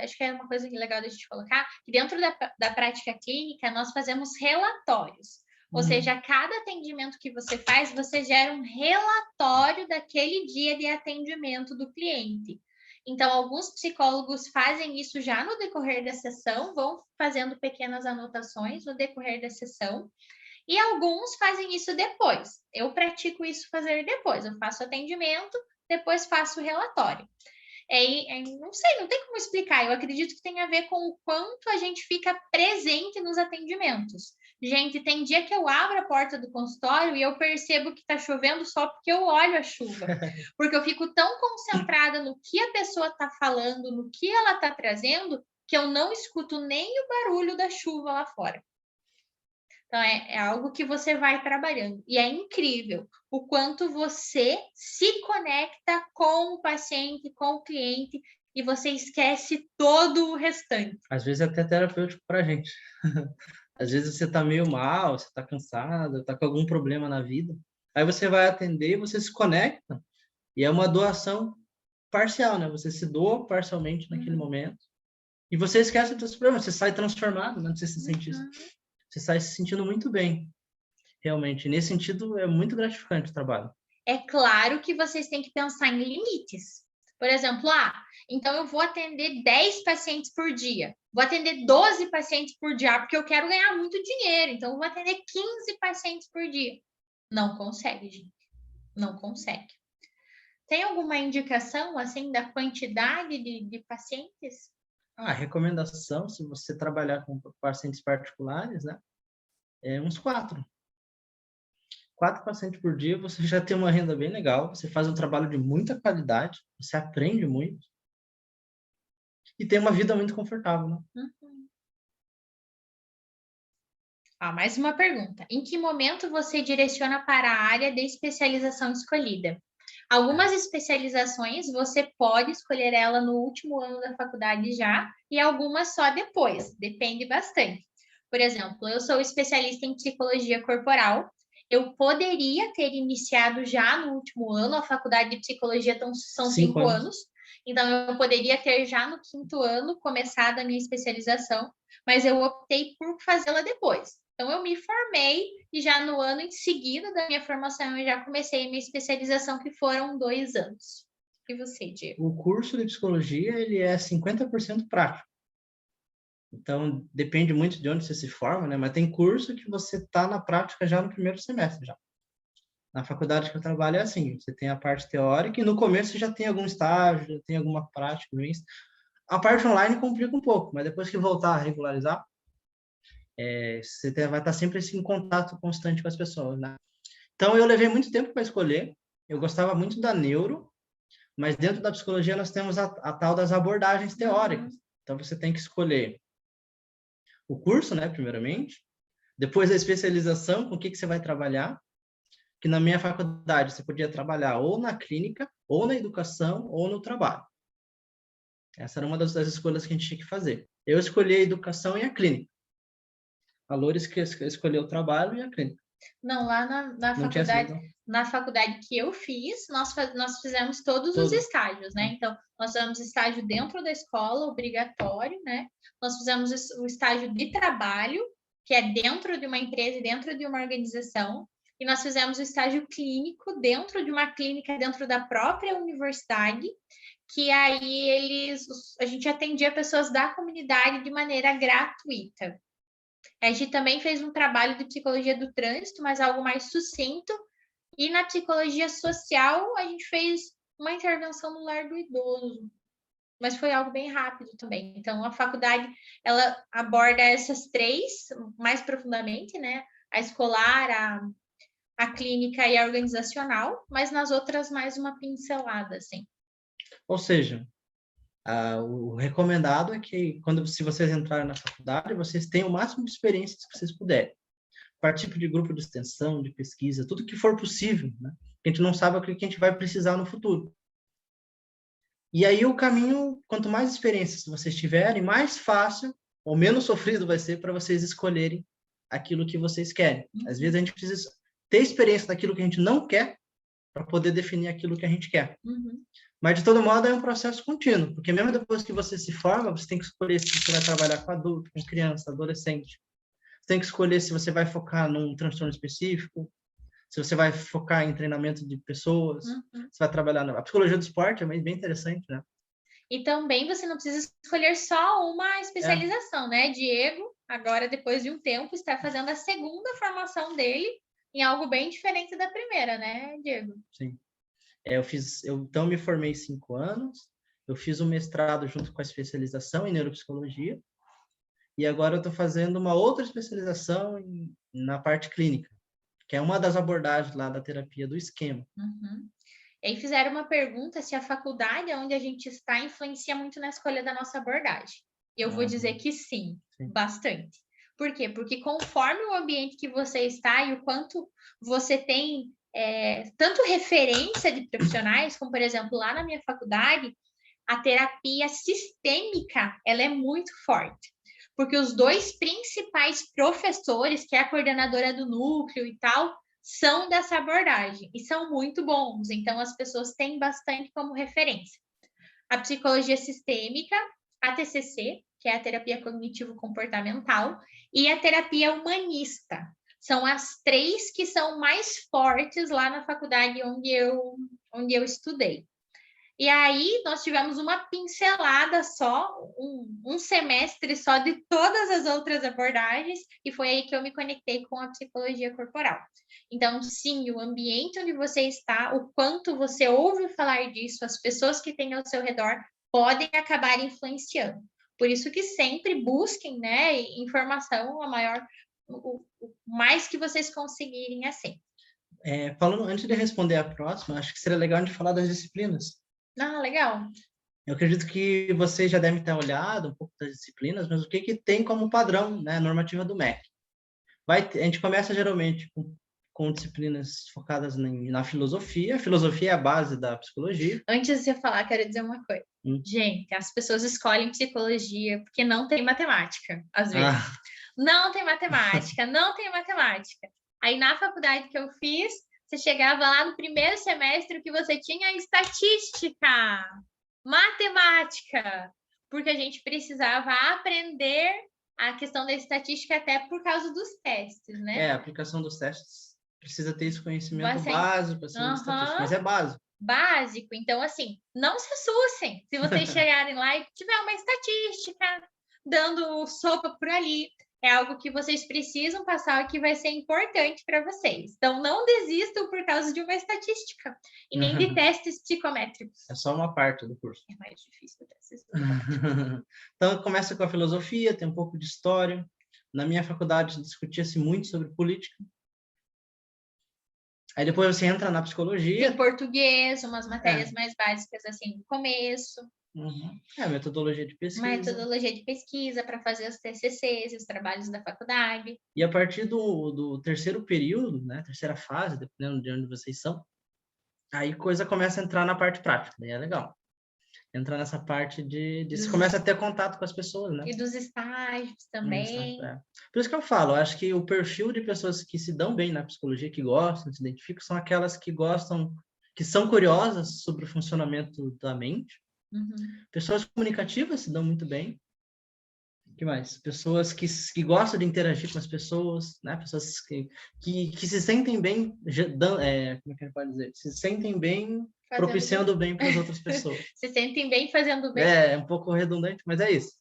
Acho que é uma coisa legal da gente colocar, que dentro da prática clínica, nós fazemos relatórios. Ou seja, cada atendimento que você faz, você gera um relatório daquele dia de atendimento do cliente. Então, alguns psicólogos fazem isso já no decorrer da sessão, vão fazendo pequenas anotações no decorrer da sessão. E alguns fazem isso depois. Eu pratico isso fazer depois. Eu faço atendimento, depois faço relatório. Não sei, não tem como explicar. Eu acredito que tem a ver com o quanto a gente fica presente nos atendimentos. Gente, tem dia que eu abro a porta do consultório e eu percebo que está chovendo só porque eu olho a chuva. Porque eu fico tão concentrada no que a pessoa está falando, no que ela está trazendo, que eu não escuto nem o barulho da chuva lá fora. Então, é algo que você vai trabalhando. E é incrível o quanto você se conecta com o paciente, com o cliente, e você esquece todo o restante. Às vezes é até terapêutico para a gente. Às vezes você está meio mal, você está cansado, está com algum problema na vida. Aí você vai atender, você se conecta, e é uma doação parcial, né? Você se doa parcialmente naquele momento, e você esquece dos seus problemas, você sai transformado, né? Não sei se você sente isso. Você sai se sentindo muito bem, realmente. Nesse sentido, é muito gratificante o trabalho. É claro que vocês têm que pensar em limites. Por exemplo, então eu vou atender 10 pacientes por dia. Vou atender 12 pacientes por dia, porque eu quero ganhar muito dinheiro. Então, eu vou atender 15 pacientes por dia. Não consegue, gente. Não consegue. Tem alguma indicação, assim, da quantidade de pacientes? A recomendação, se você trabalhar com pacientes particulares, né, é uns 4. 4 pacientes por dia, você já tem uma renda bem legal, você faz um trabalho de muita qualidade, você aprende muito e tem uma vida muito confortável, né? Uhum. Mais uma pergunta. Em que momento você direciona para a área de especialização escolhida? Algumas especializações você pode escolher ela no último ano da faculdade já, e algumas só depois, depende bastante. Por exemplo, eu sou especialista em psicologia corporal, eu poderia ter iniciado já no último ano, a faculdade de psicologia são 5 anos, então eu poderia ter já no 5º ano começado a minha especialização, mas eu optei por fazê-la depois. Então, eu me formei e já no ano em seguida da minha formação eu já comecei a minha especialização, que foram 2 anos. E você, Diego? O curso de psicologia, ele é 50% prático. Então, depende muito de onde você se forma, né? Mas tem curso que você está na prática já no primeiro semestre, já. Na faculdade que eu trabalho é assim, você tem a parte teórica e no começo você já tem algum estágio, já tem alguma prática. A parte online complica um pouco, mas depois que voltar a regularizar, você vai estar sempre em contato constante com as pessoas, né? Então, eu levei muito tempo para escolher. Eu gostava muito da neuro, mas dentro da psicologia nós temos a tal das abordagens teóricas. Então, você tem que escolher o curso, né, primeiramente, depois a especialização, com o que você vai trabalhar, que na minha faculdade você podia trabalhar ou na clínica, ou na educação, ou no trabalho. Essa era uma das escolhas que a gente tinha que fazer. Eu escolhi a educação e a clínica. Valores que escolheu o trabalho e a clínica. Não, lá na faculdade que eu fiz, nós fizemos todos os estágios, né? Então, nós fizemos estágio dentro da escola, obrigatório, né? Nós fizemos o estágio de trabalho, que é dentro de uma empresa e dentro de uma organização, e nós fizemos o estágio clínico dentro de uma clínica, dentro da própria universidade, que aí a gente atendia pessoas da comunidade de maneira gratuita. A gente também fez um trabalho de psicologia do trânsito, mas algo mais sucinto. E na psicologia social, a gente fez uma intervenção no lar do idoso. Mas foi algo bem rápido também. Então, a faculdade, ela aborda essas 3 mais profundamente, né? A escolar, a clínica e a organizacional, mas nas outras mais uma pincelada, assim. Ou seja, o recomendado é que, se vocês entrarem na faculdade, vocês tenham o máximo de experiências que vocês puderem. Participe de grupo de extensão, de pesquisa, tudo que for possível, né? A gente não sabe o que a gente vai precisar no futuro. E aí o caminho, quanto mais experiências vocês tiverem, mais fácil ou menos sofrido vai ser para vocês escolherem aquilo que vocês querem. Às vezes a gente precisa ter experiência daquilo que a gente não quer para poder definir aquilo que a gente quer. Mas, de todo modo, é um processo contínuo, porque mesmo depois que você se forma, você tem que escolher se você vai trabalhar com adulto, com criança, adolescente. Você tem que escolher se você vai focar num transtorno específico, se você vai focar em treinamento de pessoas, você vai trabalhar na psicologia do esporte, é bem interessante, né? E também você não precisa escolher só uma especialização, né? Diego, agora, depois de um tempo, está fazendo a segunda formação dele em algo bem diferente da primeira, né, Diego? Sim. Então, me formei 5 anos, eu fiz um mestrado junto com a especialização em neuropsicologia, e agora eu estou fazendo uma outra especialização na parte clínica, que é uma das abordagens lá da terapia do esquema. E aí fizeram uma pergunta se a faculdade onde a gente está influencia muito na escolha da nossa abordagem. E eu vou dizer que sim, bastante. Por quê? Porque conforme o ambiente que você está e o quanto você tem tanto referência de profissionais, como, por exemplo, lá na minha faculdade, a terapia sistêmica, ela é muito forte. Porque os 2 principais professores, que é a coordenadora do núcleo e tal, são dessa abordagem e são muito bons. Então, as pessoas têm bastante como referência. A psicologia sistêmica, a TCC, que é a terapia cognitivo-comportamental, e a terapia humanista. São as 3 que são mais fortes lá na faculdade onde eu estudei. E aí, nós tivemos uma pincelada só, um semestre só de todas as outras abordagens, e foi aí que eu me conectei com a psicologia corporal. Então, sim, o ambiente onde você está, o quanto você ouve falar disso, as pessoas que têm ao seu redor, podem acabar influenciando. Por isso que sempre busquem, né, informação o mais que vocês conseguirem assim. Falando, antes de responder a próxima, acho que seria legal a gente falar das disciplinas. Ah, legal. Eu acredito que vocês já devem ter olhado um pouco das disciplinas, mas o que tem como padrão, né, a normativa do MEC? A gente começa geralmente com disciplinas focadas na filosofia. A filosofia é a base da psicologia. Antes de você falar, quero dizer uma coisa. Gente, as pessoas escolhem psicologia porque não tem matemática, às vezes. Não tem matemática, não tem matemática. Aí, na faculdade que eu fiz, você chegava lá no primeiro semestre que você tinha estatística, matemática, porque a gente precisava aprender a questão da estatística até por causa dos testes, né? A aplicação dos testes precisa ter esse conhecimento básico, assim, de estatística, mas é básico. Básico. Então, assim, não se assustem se vocês chegarem lá e tiver uma estatística dando sopa por ali. É algo que vocês precisam passar que vai ser importante para vocês. Então, não desistam por causa de uma estatística e nem de testes psicométricos. É só uma parte do curso. É mais difícil testes psicométricos. Então, começa com a filosofia, tem um pouco de história. Na minha faculdade, discutia-se muito sobre política. Aí depois você entra na psicologia. Tem português, umas matérias mais básicas, assim, no começo. Metodologia de pesquisa. Metodologia de pesquisa para fazer os TCCs, os trabalhos da faculdade. E a partir do terceiro período, né, terceira fase, dependendo de onde vocês são, aí coisa começa a entrar na parte prática, daí é legal. Entrar nessa parte de você começa a ter contato com as pessoas, né? E dos estágios também. Por isso que eu falo, acho que o perfil de pessoas que se dão bem na psicologia, que gostam, se identificam, são aquelas que gostam, que são curiosas sobre o funcionamento da mente. Pessoas comunicativas se dão muito bem. O que mais? Pessoas que gostam de interagir com as pessoas, né? Pessoas que se sentem bem, como é que pode dizer? Se sentem bem propiciando bem para as outras pessoas. Se sentem bem fazendo bem. É um pouco redundante, mas é isso.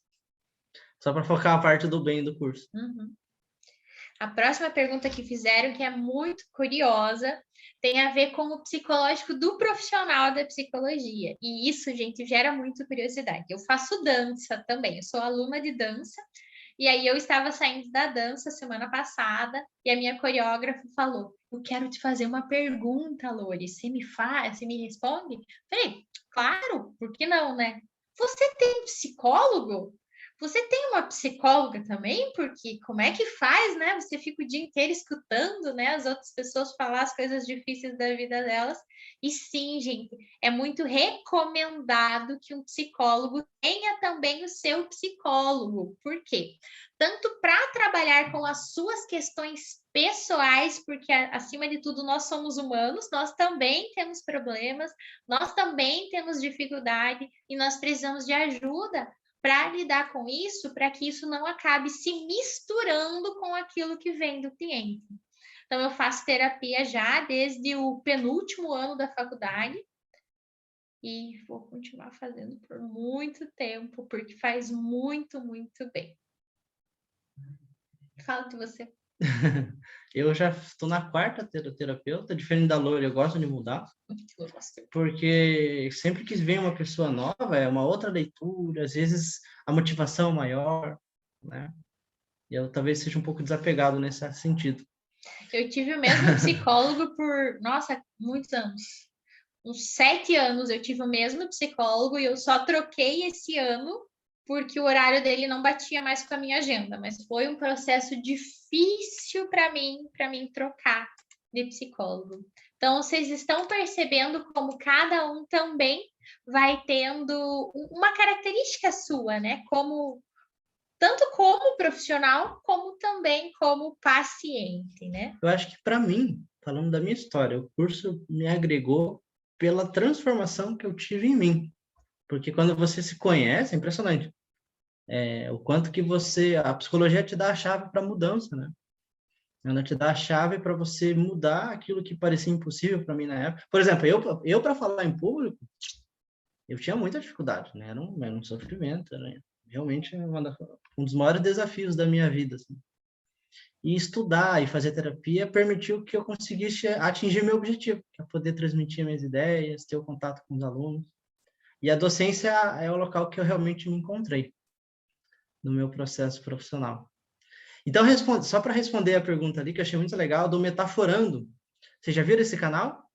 Só para focar a parte do bem do curso. A próxima pergunta que fizeram, que é muito curiosa, tem a ver com o psicológico do profissional da psicologia. E isso, gente, gera muita curiosidade. Eu faço dança também, eu sou aluna de dança. E aí eu estava saindo da dança semana passada e a minha coreógrafa falou: eu quero te fazer uma pergunta, Lori. Você me responde? Falei, claro, por que não, né? Você tem psicólogo? Você tem uma psicóloga também? Porque como é que faz, né? Você fica o dia inteiro escutando, né, as outras pessoas falar as coisas difíceis da vida delas. E sim, gente, é muito recomendado que um psicólogo tenha também o seu psicólogo. Por quê? Tanto para trabalhar com as suas questões pessoais, porque acima de tudo nós somos humanos, nós também temos problemas, nós também temos dificuldade e nós precisamos de ajuda para lidar com isso, para que isso não acabe se misturando com aquilo que vem do cliente. Então, eu faço terapia já desde o penúltimo ano da faculdade e vou continuar fazendo por muito tempo, porque faz muito, muito bem. Fala de você. Eu já estou na quarta terapeuta, diferente da Lori, eu gosto de mudar. Porque sempre que vem uma pessoa nova, é uma outra leitura, às vezes a motivação é maior, né? E eu talvez seja um pouco desapegado nesse sentido. Eu tive o mesmo psicólogo por, muitos anos. Uns 7 anos eu tive o mesmo psicólogo e eu só troquei esse ano porque o horário dele não batia mais com a minha agenda, mas foi um processo difícil para mim trocar de psicólogo. Então, vocês estão percebendo como cada um também vai tendo uma característica sua, né? Tanto como profissional, como também como paciente, né? Eu acho que, para mim, falando da minha história, o curso me agregou pela transformação que eu tive em mim. Porque quando você se conhece, é impressionante. O quanto que a psicologia te dá a chave para mudança, né? Ela te dá a chave para você mudar aquilo que parecia impossível para mim na época. Por exemplo, eu para falar em público, eu tinha muita dificuldade, né? Era um sofrimento, né? Realmente um dos maiores desafios da minha vida, assim. E estudar e fazer terapia permitiu que eu conseguisse atingir meu objetivo, que é poder transmitir minhas ideias, ter o contato com os alunos. E a docência é o local que eu realmente me encontrei. no meu processo profissional. Então, só para responder a pergunta ali, que eu achei muito legal, do Metaforando. Vocês já viram esse canal?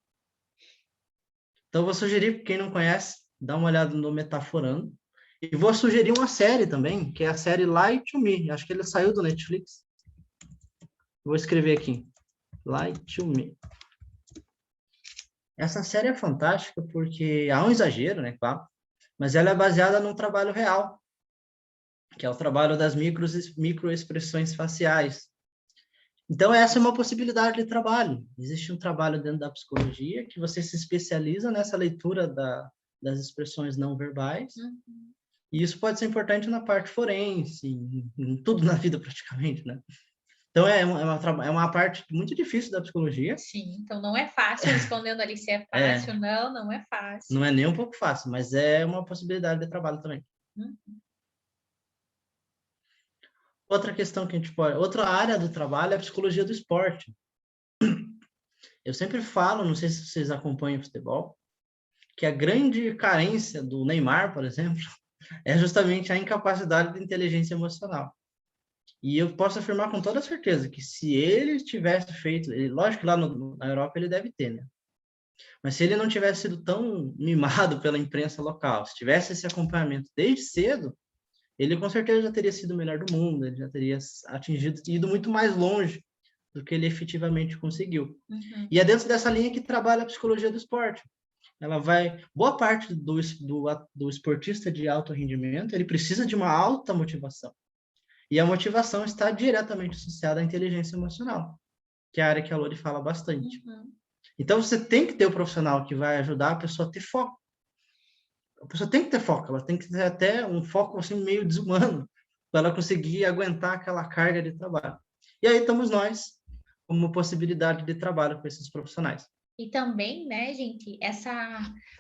Então, eu vou sugerir, para quem não conhece, dá uma olhada no Metaforando. E vou sugerir uma série também, que é a série Lie to Me. Acho que ele saiu do Netflix. Vou escrever aqui. Lie to Me. Essa série é fantástica porque há um exagero, né, claro, mas ela é baseada num trabalho real, que é o trabalho das microexpressões faciais. Então, essa é uma possibilidade de trabalho. Existe um trabalho dentro da psicologia que você se especializa nessa leitura das expressões não verbais, e isso pode ser importante na parte forense, em tudo na vida praticamente, né? Então, é uma parte muito difícil da psicologia. Sim, então não é fácil, respondendo ali se é fácil, não é fácil. Não é nem um pouco fácil, mas é uma possibilidade de trabalho também. Outra questão que a gente pode... Outra área do trabalho é a psicologia do esporte. Eu sempre falo, não sei se vocês acompanham futebol, que a grande carência do Neymar, por exemplo, é justamente a incapacidade de inteligência emocional. E eu posso afirmar com toda certeza que se ele tivesse feito... Lógico que lá na Europa ele deve ter, né? Mas se ele não tivesse sido tão mimado pela imprensa local, se tivesse esse acompanhamento desde cedo, ele com certeza já teria sido o melhor do mundo, ele já teria ido muito mais longe do que ele efetivamente conseguiu. E é dentro dessa linha que trabalha a psicologia do esporte. Ela vai... Boa parte do esportista de alto rendimento, ele precisa de uma alta motivação. E a motivação está diretamente associada à inteligência emocional, que é a área que a Lori fala bastante. Então, você tem que ter o profissional que vai ajudar a pessoa a ter foco. A pessoa tem que ter foco, ela tem que ter até um foco assim, meio desumano, para ela conseguir aguentar aquela carga de trabalho. E aí estamos nós, como possibilidade de trabalho com esses profissionais. E também, né, gente,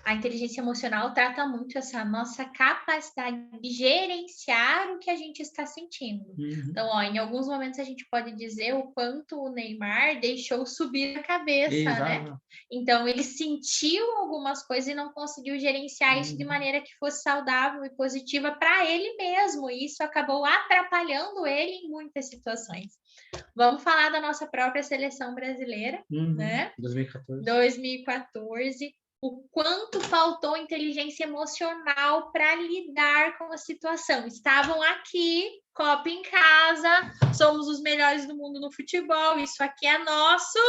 a inteligência emocional trata muito essa nossa capacidade de gerenciar o que a gente está sentindo. Então, ó, em alguns momentos a gente pode dizer o quanto o Neymar deixou subir a cabeça, né? Então, ele sentiu algumas coisas e não conseguiu gerenciar isso de maneira que fosse saudável e positiva para ele mesmo. E isso acabou atrapalhando ele em muitas situações. Vamos falar da nossa própria seleção brasileira, né? 2014. O quanto faltou inteligência emocional para lidar com a situação. Estavam aqui, Copa em casa, somos os melhores do mundo no futebol, isso aqui é nosso.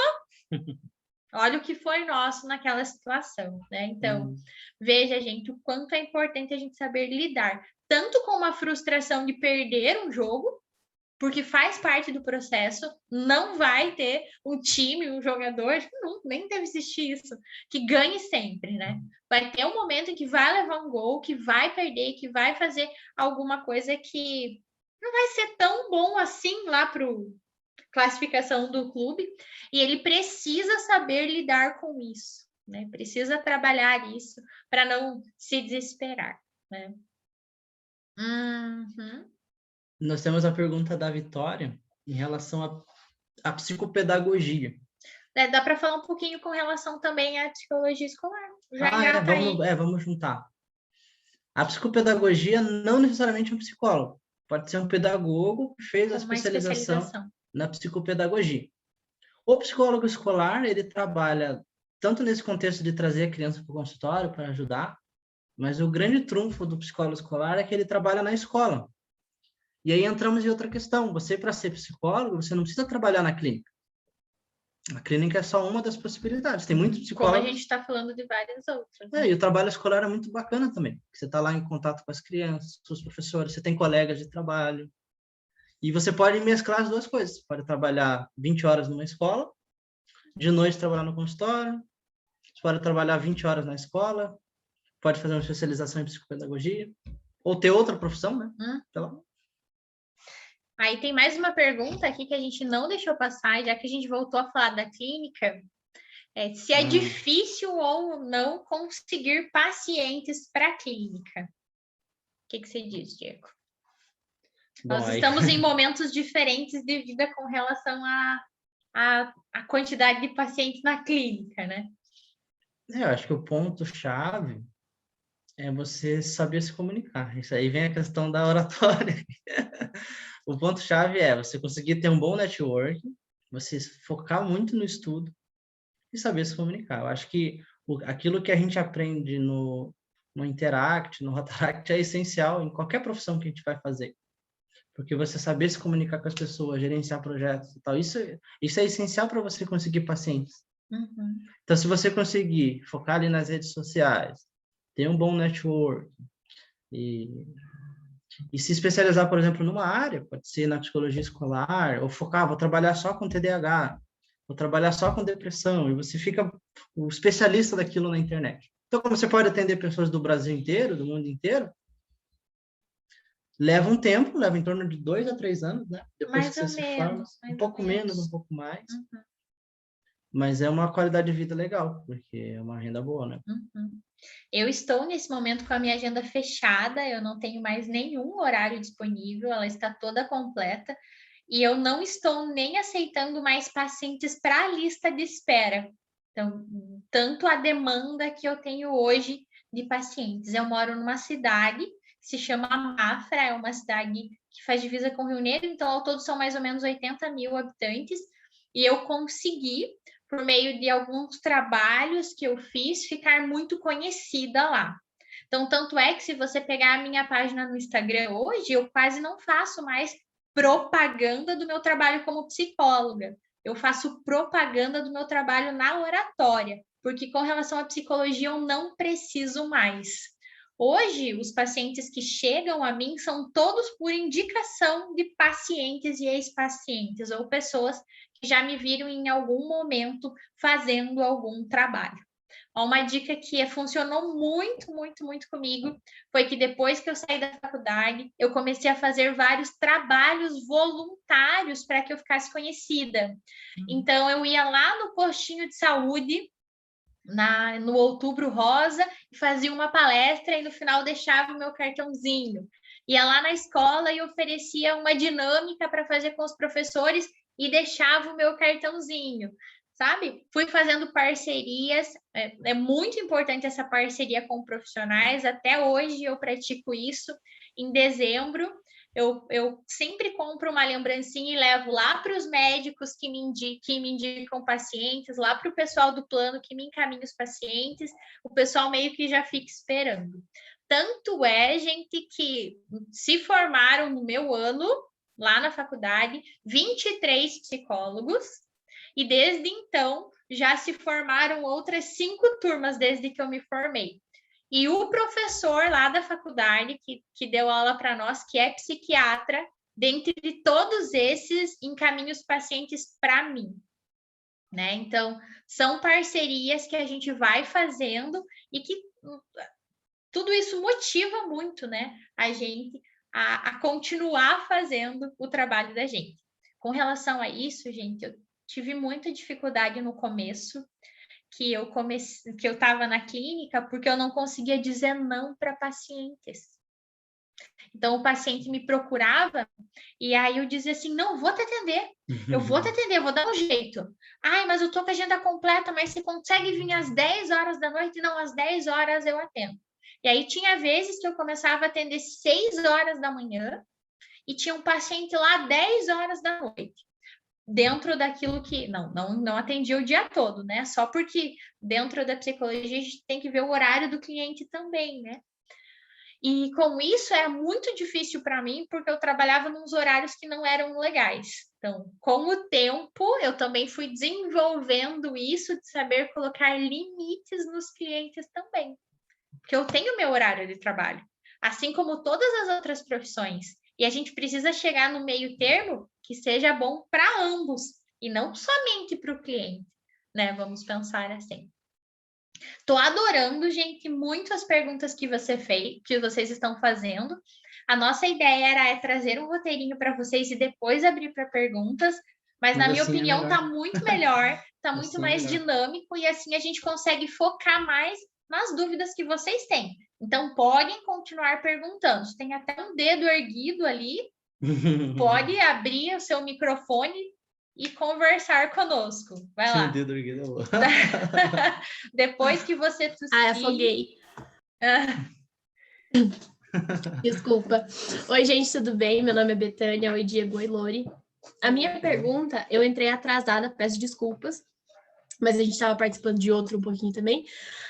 Olha o que foi nosso naquela situação, né? Então, veja, gente, o quanto é importante a gente saber lidar, tanto com uma frustração de perder um jogo, porque faz parte do processo, não vai ter um time, um jogador, não, nem deve existir isso, que ganhe sempre, né? Vai ter um momento em que vai levar um gol, que vai perder, que vai fazer alguma coisa que não vai ser tão bom assim lá para a classificação do clube, e ele precisa saber lidar com isso, né? Precisa trabalhar isso para não se desesperar, né? Nós temos a pergunta da Vitória em relação à psicopedagogia. Dá para falar um pouquinho com relação também à psicologia escolar. Vamos juntar. A psicopedagogia não necessariamente é um psicólogo. Pode ser um pedagogo que fez a especialização na psicopedagogia. O psicólogo escolar, ele trabalha tanto nesse contexto de trazer a criança para o consultório para ajudar, mas o grande trunfo do psicólogo escolar é que ele trabalha na escola. E aí entramos em outra questão. Você, para ser psicólogo, você não precisa trabalhar na clínica. A clínica é só uma das possibilidades. Tem muitos psicólogos... Como a gente está falando de várias outras. Né? E o trabalho escolar é muito bacana também. Você está lá em contato com as crianças, com os professores, você tem colegas de trabalho. E você pode mesclar as duas coisas. Você pode trabalhar 20 horas numa escola, de noite trabalhar no consultório, você pode trabalhar 20 horas na escola, pode fazer uma especialização em psicopedagogia, ou ter outra profissão, né? Aí tem mais uma pergunta aqui que a gente não deixou passar, já que a gente voltou a falar da clínica, se é difícil ou não conseguir pacientes para a clínica. O que você diz, Diego? Nós estamos em momentos diferentes de vida com relação à quantidade de pacientes na clínica, né? Eu acho que o ponto-chave é você saber se comunicar. Isso aí vem a questão da oratória. O ponto-chave é você conseguir ter um bom network, você focar muito no estudo e saber se comunicar. Eu acho que aquilo que a gente aprende no Interact, no Rotaract, é essencial em qualquer profissão que a gente vai fazer. Porque você saber se comunicar com as pessoas, gerenciar projetos e tal, isso é essencial para você conseguir pacientes. Uhum. Então, se você conseguir focar ali nas redes sociais, ter um bom network e se especializar, por exemplo, numa área, pode ser na psicologia escolar, ou focar, vou trabalhar só com TDAH, vou trabalhar só com depressão, e você fica o especialista daquilo na internet. Então, como você pode atender pessoas do Brasil inteiro, do mundo inteiro, leva um tempo, leva em torno de 2 a 3 anos, né? Depois Mais que ou você se menos, forma, mais um pouco ou menos. menos, um pouco mais. Uhum. Mas é uma qualidade de vida legal, porque é uma renda boa, né? Uhum. Eu estou nesse momento com a minha agenda fechada, eu não tenho mais nenhum horário disponível, ela está toda completa e eu não estou nem aceitando mais pacientes para a lista de espera. Então, tanto a demanda que eu tenho hoje de pacientes. Eu moro numa cidade que se chama Mafra, é uma cidade que faz divisa com o Rio Negro, então ao todo são mais ou menos 80 mil habitantes, e eu consegui, por meio de alguns trabalhos que eu fiz, ficar muito conhecida lá. Então, tanto é que se você pegar a minha página no Instagram hoje, eu quase não faço mais propaganda do meu trabalho como psicóloga. Eu faço propaganda do meu trabalho na oratória, porque com relação à psicologia eu não preciso mais. Hoje, os pacientes que chegam a mim são todos por indicação de pacientes e ex-pacientes, ou pessoas que já me viram em algum momento fazendo algum trabalho. Uma dica que funcionou muito, muito, muito comigo foi que depois que eu saí da faculdade, eu comecei a fazer vários trabalhos voluntários para que eu ficasse conhecida. Então, eu ia lá no postinho de saúde, no Outubro Rosa, e fazia uma palestra e no final deixava o meu cartãozinho. Ia lá na escola e oferecia uma dinâmica para fazer com os professores e deixava o meu cartãozinho. Sabe? Fui fazendo parcerias, é muito importante essa parceria com profissionais, até hoje eu pratico isso. Em dezembro, eu sempre compro uma lembrancinha e levo lá para os médicos que me indicam pacientes, lá para o pessoal do plano que me encaminha os pacientes, o pessoal meio que já fica esperando. Tanto é, gente, que se formaram no meu ano, lá na faculdade, 23 psicólogos, e desde então já se formaram outras 5 turmas desde que eu me formei. E o professor lá da faculdade que deu aula para nós, que é psiquiatra, dentre todos esses, encaminha os pacientes para mim. Né? Então, são parcerias que a gente vai fazendo e que tudo isso motiva muito, né, a gente a continuar fazendo o trabalho da gente. Com relação a isso, gente, eu tive muita dificuldade no começo, que eu estava na clínica porque eu não conseguia dizer não para pacientes. Então, o paciente me procurava e aí eu dizia assim, não, vou te atender, eu vou te atender, vou dar um jeito. Ai, mas eu tô com a agenda completa, mas você consegue vir às 10 horas da noite? Não, às 10 horas eu atendo. E aí tinha vezes que eu começava a atender 6 horas da manhã e tinha um paciente lá 10 horas da noite. Dentro daquilo que... Não atendia o dia todo, né? Só porque dentro da psicologia a gente tem que ver o horário do cliente também, né? E com isso era muito difícil para mim, porque eu trabalhava nos horários que não eram legais. Então, com o tempo, eu também fui desenvolvendo isso de saber colocar limites nos clientes também. Porque eu tenho meu horário de trabalho, assim como todas as outras profissões. E a gente precisa chegar no meio termo que seja bom para ambos, e não somente para o cliente, né? Vamos pensar assim. Tô adorando, gente, muito as perguntas que vocês estão fazendo. A nossa ideia era trazer um roteirinho para vocês e depois abrir para perguntas, mas na minha opinião tá muito melhor, tá muito mais dinâmico e assim a gente consegue focar mais nas dúvidas que vocês têm. Então podem continuar perguntando. Tem até um dedo erguido ali. Pode abrir o seu microfone e conversar conosco. Vai lá. Depois que você tossir... afoguei. Desculpa. Oi, gente, tudo bem? Meu nome é Betânia. Oi, Diego. Oi, Lori. A minha pergunta, eu entrei atrasada, peço desculpas, mas a gente estava participando de outro um pouquinho também.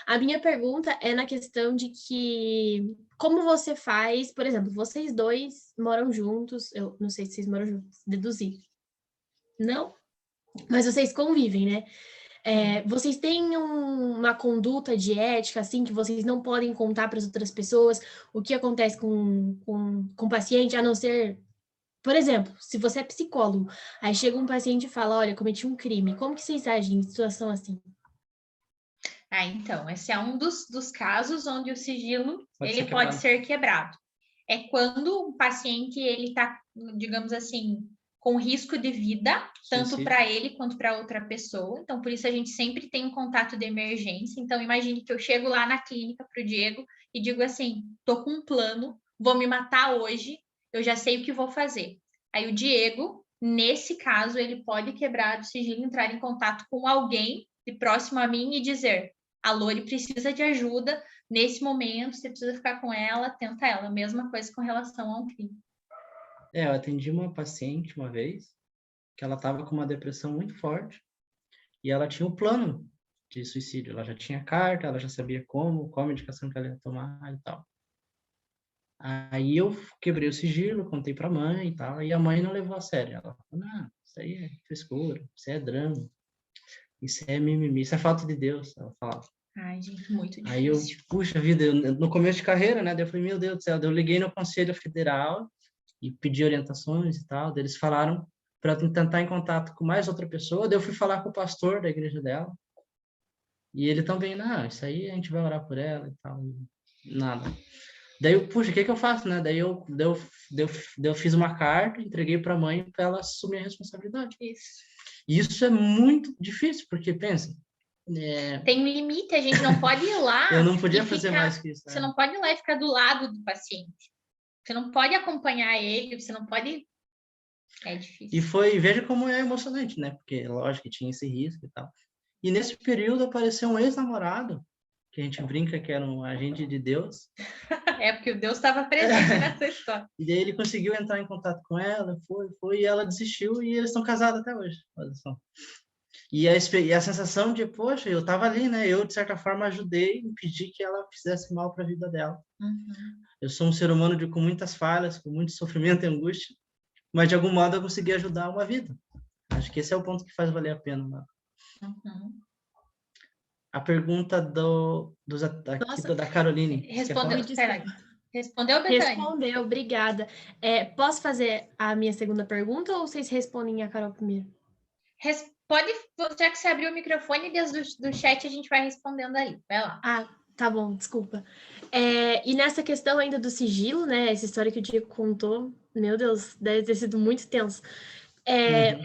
A minha pergunta é na questão de que, como você faz, por exemplo, vocês dois moram juntos, eu não sei se vocês moram juntos, deduzi. Não? Mas vocês convivem, né? Vocês têm uma conduta de ética, assim, que vocês não podem contar para as outras pessoas o que acontece com o paciente, a não ser, por exemplo, se você é psicólogo, aí chega um paciente e fala, olha, cometi um crime, como que vocês agem em situação assim? Então, esse é um dos casos onde o sigilo Pode pode ser quebrado. É quando o paciente ele está, digamos assim, com risco de vida, tanto para ele quanto para outra pessoa. Então, por isso a gente sempre tem um contato de emergência. Então, imagine que eu chego lá na clínica para o Diego e digo assim: tô com um plano, vou me matar hoje, eu já sei o que vou fazer. Aí o Diego, nesse caso, ele pode quebrar o sigilo, entrar em contato com alguém de próximo a mim e dizer: a Lori precisa de ajuda nesse momento, você precisa ficar com ela, tenta ela. Mesma coisa com relação a um crime. Eu atendi uma paciente uma vez, que ela estava com uma depressão muito forte, e ela tinha um plano de suicídio. Ela já tinha carta, ela já sabia qual medicação que ela ia tomar e tal. Aí eu quebrei o sigilo, contei para a mãe e tal, e a mãe não levou a sério. Ela falou, não, isso aí é frescura, isso é drama, isso é mimimi, isso é falta de Deus, ela falava. Ai, gente, muito difícil. Aí eu, puxa vida, no começo de carreira, né, daí eu falei, meu Deus do céu, daí eu liguei no Conselho Federal e pedi orientações e tal, daí eles falaram para tentar em contato com mais outra pessoa, daí eu fui falar com o pastor da igreja dela, e ele também, não, isso aí a gente vai orar por ela e tal, nada. Daí eu, puxa, o que eu faço, né? Daí eu fiz uma carta, entreguei para a mãe para ela assumir a responsabilidade. Isso. E isso é muito difícil, porque, pensa... Tem um limite, a gente não pode ir lá... Eu não podia fazer mais que isso. Você não pode ir lá e ficar do lado do paciente. Você não pode acompanhar ele, você não pode... É difícil. E veja como é emocionante, né? Porque, lógico, que tinha esse risco e tal. E nesse período apareceu um ex-namorado, que a gente brinca que era um agente de Deus. É, porque o Deus estava presente nessa história. E daí ele conseguiu entrar em contato com ela, e ela desistiu, e eles estão casados até hoje. Olha só. E a sensação de, poxa, eu estava ali, né? Eu, de certa forma, ajudei, impedi que ela fizesse mal para a vida dela. Uhum. Eu sou um ser humano com muitas falhas, com muito sofrimento e angústia, mas, de algum modo, eu consegui ajudar uma vida. Acho que esse é o ponto que faz valer a pena, né? Uhum. A pergunta da Caroline. Respondeu, Betânia? Respondeu, obrigada. Posso fazer a minha segunda pergunta ou vocês respondem a Carol primeiro? Pode, já que você abriu o microfone, desde do chat a gente vai respondendo aí. Vai lá. Ah, tá bom, desculpa. E nessa questão ainda do sigilo, né? Essa história que o Diego contou, meu Deus, deve ter sido muito tenso.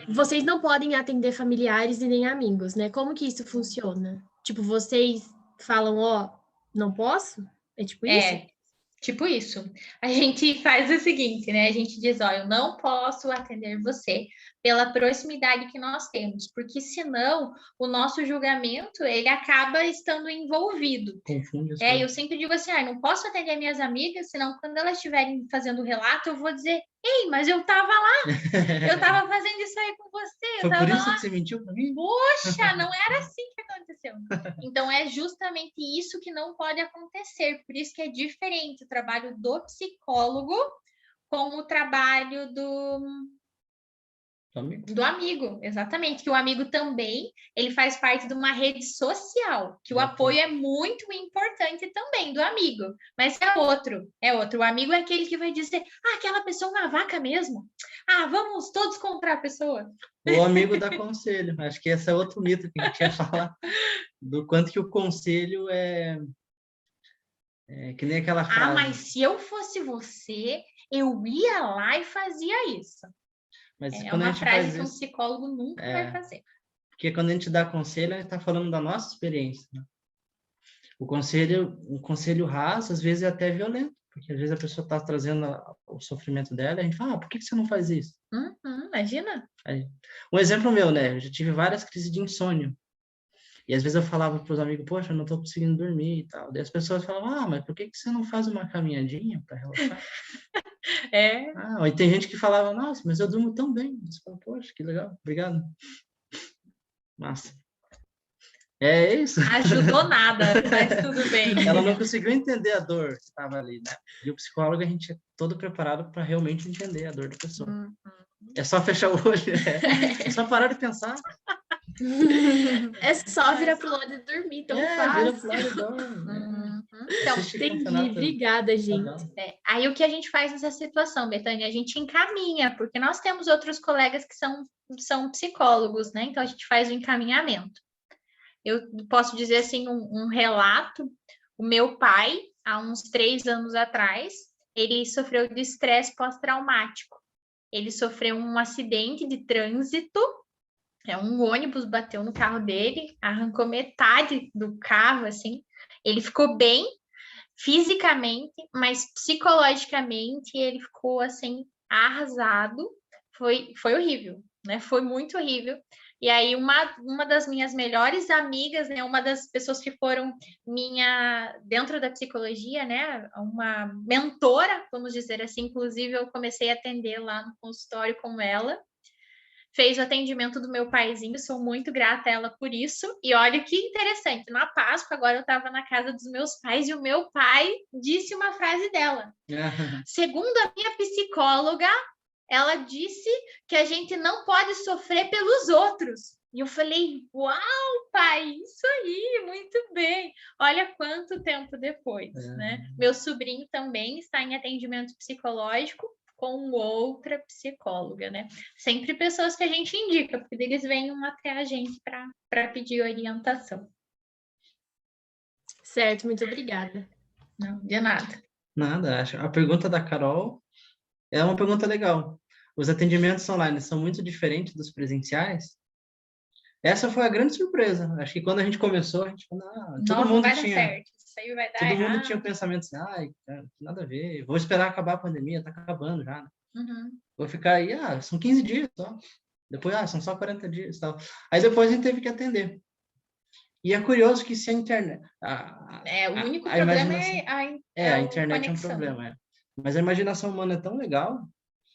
Vocês não podem atender familiares e nem amigos, né? Como que isso funciona? Tipo, vocês falam, não posso? É tipo isso? Tipo isso. A gente faz o seguinte, né? A gente diz, eu não posso atender você pela proximidade que nós temos, porque senão o nosso julgamento, ele acaba estando envolvido. Confunde as eu sempre digo assim, não posso atender minhas amigas, senão quando elas estiverem fazendo o relato, eu vou dizer, ei, mas eu tava lá, eu tava fazendo isso aí com você. Foi por isso que você mentiu para mim? Poxa, não era assim que aconteceu. Então, é justamente isso que não pode acontecer. Por isso que é diferente o trabalho do psicólogo com o trabalho do amigo, exatamente. Que o amigo também, ele faz parte de uma rede social, que o apoio é muito importante também do amigo. Mas é outro. O amigo é aquele que vai dizer, aquela pessoa é uma vaca mesmo. Vamos todos contra a pessoa. O amigo dá conselho. Acho que esse é outro mito que a gente ia falar. Do quanto que o conselho é que nem aquela frase. Mas se eu fosse você, eu ia lá e fazia isso. Mas é uma frase que um psicólogo nunca vai fazer. Porque quando a gente dá conselho, a gente está falando da nossa experiência. Né? Um conselho raso, às vezes, é até violento. Porque às vezes a pessoa está trazendo o sofrimento dela e a gente fala, por que você não faz isso? Imagina. Um exemplo meu, né? Eu já tive várias crises de insônia. E às vezes eu falava para os amigos, poxa, eu não estou conseguindo dormir e tal. Daí as pessoas falavam, mas por que você não faz uma caminhadinha para relaxar? Aí tem gente que falava, nossa, mas eu durmo tão bem. Você fala, poxa, que legal, obrigado. Massa. É isso. Ajudou nada, mas tudo bem. Ela não conseguiu entender a dor que estava ali, né? E o psicólogo, a gente é todo preparado para realmente entender a dor da pessoa. É só fechar o olho, é só parar de pensar. É só virar pro lado e dormir, tão Vira fácil. pro lado e dorme. Então, Entendi, obrigada, gente. Aí o que a gente faz nessa situação, Betânia? A gente encaminha, porque nós temos outros colegas que são psicólogos, né? Então a gente faz o encaminhamento. Eu posso dizer assim, um relato. O meu pai, há uns 3 anos atrás, ele sofreu de estresse pós-traumático. Ele sofreu um acidente de trânsito, um ônibus bateu no carro dele, arrancou metade do carro, assim. Ele ficou bem fisicamente, mas psicologicamente ele ficou, assim, arrasado. Foi horrível, né? Foi muito horrível. E aí uma das minhas melhores amigas, né, uma das pessoas que foram dentro da psicologia, né, uma mentora, vamos dizer assim, inclusive eu comecei a atender lá no consultório com ela, fez o atendimento do meu paizinho, sou muito grata a ela por isso. E olha que interessante, na Páscoa agora eu estava na casa dos meus pais e o meu pai disse uma frase dela. Segundo a minha psicóloga, ela disse que a gente não pode sofrer pelos outros. E eu falei, uau, pai, isso aí, muito bem. Olha quanto tempo depois, né? Meu sobrinho também está em atendimento psicológico com outra psicóloga, né? Sempre pessoas que a gente indica, porque eles vêm até a gente para pedir orientação. Certo, muito obrigada. Não, de nada. Nada, acho. A pergunta da Carol é uma pergunta legal. Os atendimentos online são muito diferentes dos presenciais? Essa foi a grande surpresa. Acho que quando a gente começou, a gente falou, todo mundo vai tinha, dar certo. Isso aí vai dar todo errado. mundo tinha o pensamento assim, ai, cara, nada a ver, vou esperar acabar a pandemia, tá acabando já, né? Vou ficar aí, são 15 dias só. Depois, são só 40 dias e tal. Aí depois a gente teve que atender. E é curioso que se a internet... o único problema é a internet conexão. É um problema, Mas a imaginação humana é tão legal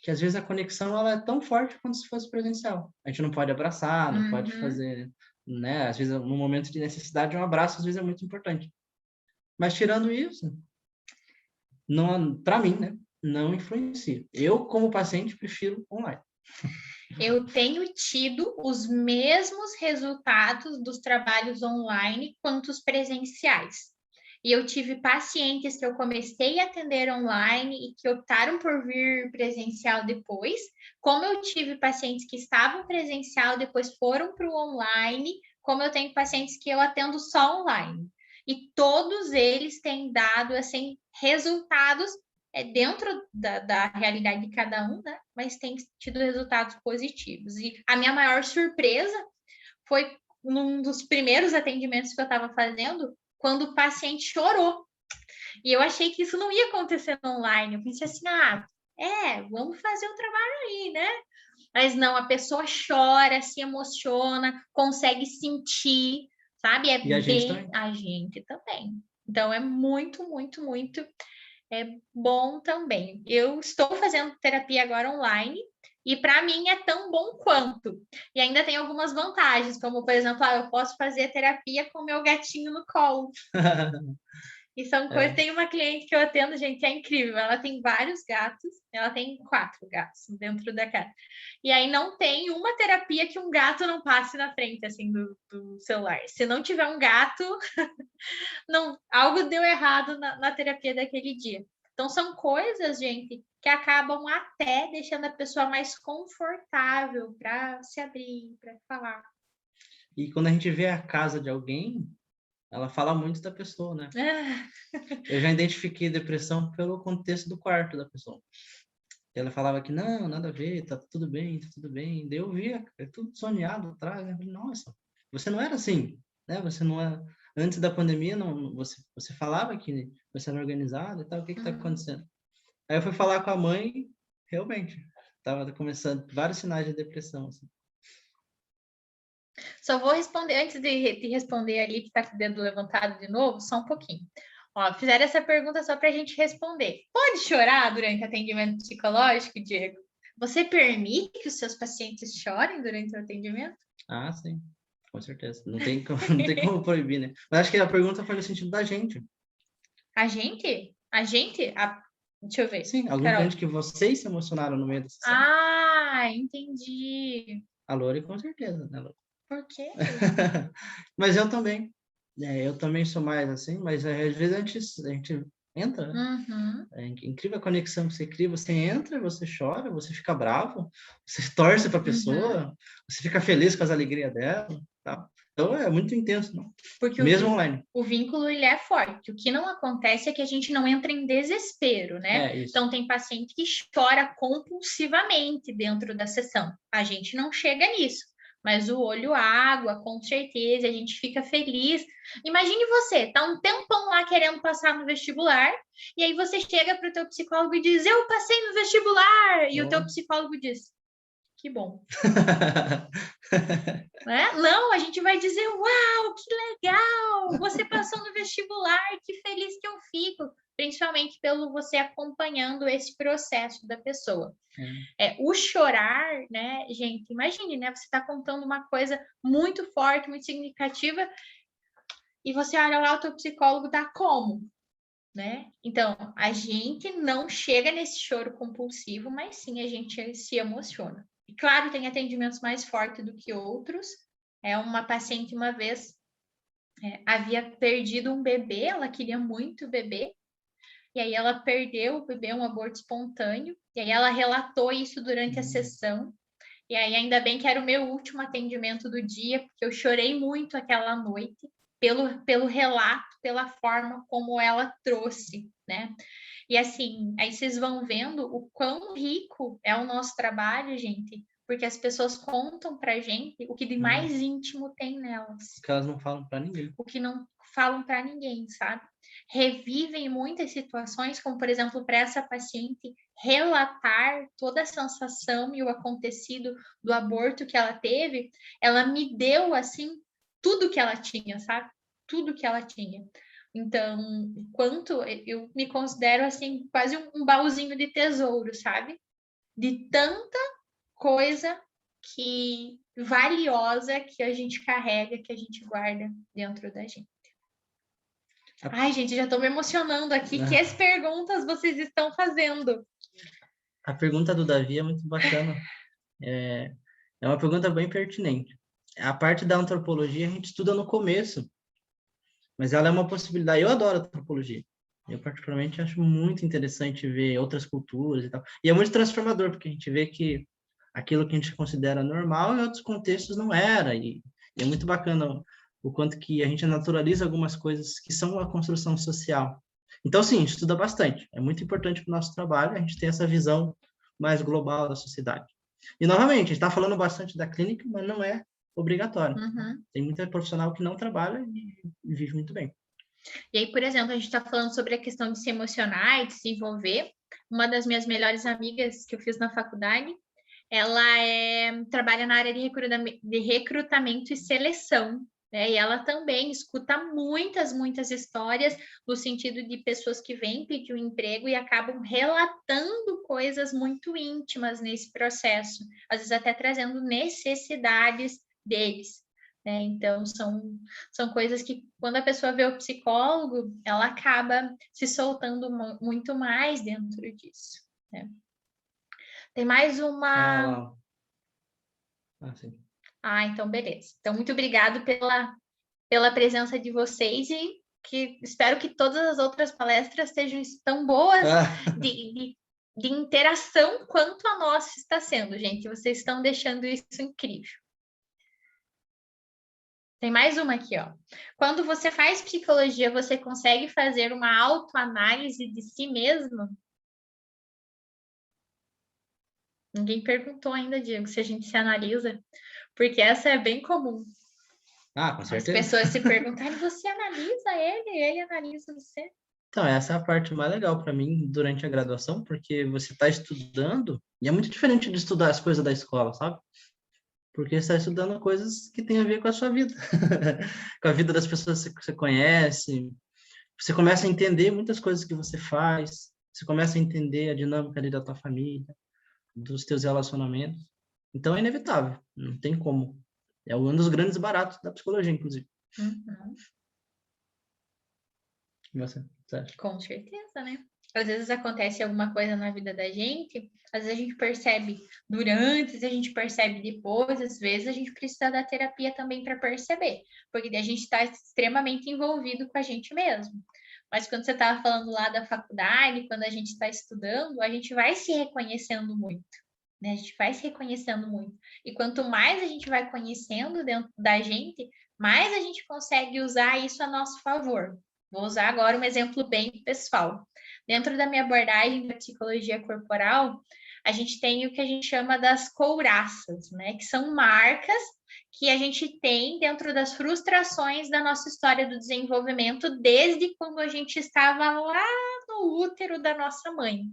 que às vezes a conexão ela é tão forte quanto se fosse presencial. A gente não pode abraçar, não pode fazer, né? Às vezes, no momento de necessidade, um abraço às vezes é muito importante. Mas tirando isso, para mim, né, não influencia. Eu, como paciente, prefiro online. Eu tenho tido os mesmos resultados dos trabalhos online quanto os presenciais. E eu tive pacientes que eu comecei a atender online e que optaram por vir presencial depois, como eu tive pacientes que estavam presencial, depois foram para o online, como eu tenho pacientes que eu atendo só online. E todos eles têm dado, assim, resultados dentro da realidade de cada um, né? Mas tem tido resultados positivos. E a minha maior surpresa foi num dos primeiros atendimentos que eu estava fazendo, quando o paciente chorou. E eu achei que isso não ia acontecer no online. Eu pensei assim, vamos fazer o trabalho aí, né? Mas não, a pessoa chora, se emociona, consegue sentir, sabe? E a gente também. A gente também. Então, é muito, muito, muito bom também. Eu estou fazendo terapia agora online e para mim é tão bom quanto. E ainda tem algumas vantagens, como, por exemplo, eu posso fazer terapia com meu gatinho no colo. E são coisas... Tem uma cliente que eu atendo, gente, é incrível. Ela tem vários gatos, ela tem 4 gatos dentro da casa. E aí não tem uma terapia que um gato não passe na frente, assim, do celular. Se não tiver um gato, algo deu errado na terapia daquele dia. Então, são coisas, gente, que acabam até deixando a pessoa mais confortável para se abrir, para falar. E quando a gente vê a casa de alguém, ela fala muito da pessoa, né? Eu já identifiquei depressão pelo contexto do quarto da pessoa. Ela falava que não, nada a ver, tá tudo bem, tá tudo bem. Daí eu via, tudo sonhado atrás. Eu falei, nossa, você não era assim, né? Você não era... Antes da pandemia, não, você falava que você era organizado e tal, o que tá acontecendo? Aí eu fui falar com a mãe, realmente, tava começando vários sinais de depressão, assim. Só vou responder, antes de responder ali que está com o dedo levantado de novo, só um pouquinho. Ó, fizeram essa pergunta só para a gente responder. Pode chorar durante atendimento psicológico, Diego? Você permite que os seus pacientes chorem durante o atendimento? Ah, sim, com certeza. Não tem como, não tem como proibir, né? Mas acho que a pergunta foi no sentido da gente. A gente? A gente? Deixa eu ver. Sim, algum Carol. cliente que vocês se emocionaram no meio da sessão. Ah, entendi. A Lori, com certeza, né, Lori? Por quê? Mas eu também. Eu também sou mais assim, mas às vezes a gente entra, né? Uhum. É incrível a conexão que você cria. Você entra, você chora, você fica bravo, você torce para a pessoa, você fica feliz com as alegrias dela. Tá? Então é muito intenso, não? Porque Mesmo online. o vínculo ele é forte. O que não acontece é que a gente não entra em desespero, né? Isso. Então tem paciente que chora compulsivamente dentro da sessão. A gente não chega nisso. Mas o olho água, com certeza, a gente fica feliz. Imagine você, tá um tempão lá querendo passar no vestibular, e aí você chega para o teu psicólogo e diz, eu passei no vestibular, e o teu psicólogo diz, que bom. Né? Não, a gente vai dizer, uau, que legal, você passou no vestibular, que feliz que eu fico, principalmente pelo você acompanhando esse processo da pessoa. O chorar, né, gente, imagine, né, você está contando uma coisa muito forte, muito significativa, e você olha lá, o teu psicólogo dá como? Né? Então, a gente não chega nesse choro compulsivo, mas sim a gente se emociona. E claro, tem atendimentos mais fortes do que outros. Uma paciente uma vez havia perdido um bebê, ela queria muito o bebê, e aí ela perdeu o bebê, um aborto espontâneo, e aí ela relatou isso durante a sessão, e aí ainda bem que era o meu último atendimento do dia, porque eu chorei muito aquela noite, pelo relato, pela forma como ela trouxe, né? E assim, aí vocês vão vendo o quão rico é o nosso trabalho, gente, porque as pessoas contam pra gente o que de mais íntimo tem nelas. O que elas não falam para ninguém. O que não falam para ninguém, sabe? Revivem muitas situações, como por exemplo, para essa paciente relatar toda a sensação e o acontecido do aborto que ela teve, ela me deu assim tudo que ela tinha, sabe? Tudo que ela tinha. Então, quanto eu me considero assim, quase um baúzinho de tesouro, sabe? De tanta coisa que valiosa que a gente carrega, que a gente guarda dentro da gente. Ai, gente, já estou me emocionando aqui. Que as perguntas vocês estão fazendo? A pergunta do Davi é muito bacana. É uma pergunta bem pertinente. A parte da antropologia a gente estuda no começo, mas ela é uma possibilidade. Eu adoro antropologia. Eu, particularmente, acho muito interessante ver outras culturas e tal. E é muito transformador, porque a gente vê que aquilo que a gente considera normal, em outros contextos não era. E é muito bacana o quanto que a gente naturaliza algumas coisas que são uma construção social. Então, sim, a gente estuda bastante. É muito importante para o nosso trabalho a gente ter essa visão mais global da sociedade. E, novamente, a gente está falando bastante da clínica, mas não é obrigatório. Tem muita profissional que não trabalha e vive muito bem. E aí, por exemplo, a gente está falando sobre a questão de se emocionar e de se envolver. Uma das minhas melhores amigas que eu fiz na faculdade, ela trabalha na área de recrutamento e seleção, né? E ela também escuta muitas histórias no sentido de pessoas que vêm pedir um emprego e acabam relatando coisas muito íntimas nesse processo, às vezes até trazendo necessidades deles. Então, são coisas que, quando a pessoa vê o psicólogo, ela acaba se soltando muito mais dentro disso. Né? Tem mais uma... Sim. Então, beleza. Então, muito obrigado pela presença de vocês e que espero que todas as outras palestras sejam tão boas de interação quanto a nossa está sendo, gente. Vocês estão deixando isso incrível. Tem mais uma aqui, ó. Quando você faz psicologia, você consegue fazer uma autoanálise de si mesmo? Ninguém perguntou ainda, Diego, se a gente se analisa, porque essa é bem comum. Com certeza. As pessoas se perguntarem, você analisa ele analisa você? Então, essa é a parte mais legal para mim durante a graduação, porque você está estudando, e é muito diferente de estudar as coisas da escola, sabe? Porque você está estudando coisas que têm a ver com a sua vida, com a vida das pessoas que você conhece. Você começa a entender muitas coisas que você faz, você começa a entender a dinâmica ali da tua família, dos teus relacionamentos. Então é inevitável, não tem como. É um dos grandes baratos da psicologia, inclusive. Uhum. Você acha? Com certeza, né? Às vezes acontece alguma coisa na vida da gente, às vezes a gente percebe durante, às vezes a gente percebe depois, às vezes a gente precisa da terapia também para perceber, porque daí a gente está extremamente envolvido com a gente mesmo. Mas quando você estava falando lá da faculdade, quando a gente está estudando, a gente vai se reconhecendo muito, né? A gente vai se reconhecendo muito. E quanto mais a gente vai conhecendo dentro da gente, mais a gente consegue usar isso a nosso favor. Vou usar agora um exemplo bem pessoal. Dentro da minha abordagem da psicologia corporal, a gente tem o que a gente chama das couraças, né? Que são marcas que a gente tem dentro das frustrações da nossa história do desenvolvimento, desde quando a gente estava lá no útero da nossa mãe.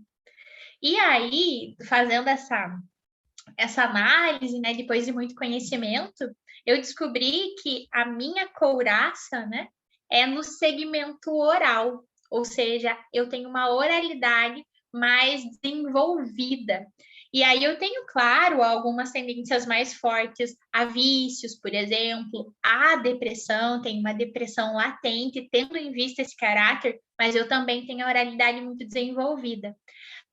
E aí, fazendo essa análise, né, depois de muito conhecimento, eu descobri que a minha couraça, né, é no segmento oral, ou seja, eu tenho uma oralidade mais desenvolvida. E aí eu tenho, claro, algumas tendências mais fortes a vícios, por exemplo, a depressão, tenho uma depressão latente, tendo em vista esse caráter, mas eu também tenho a oralidade muito desenvolvida.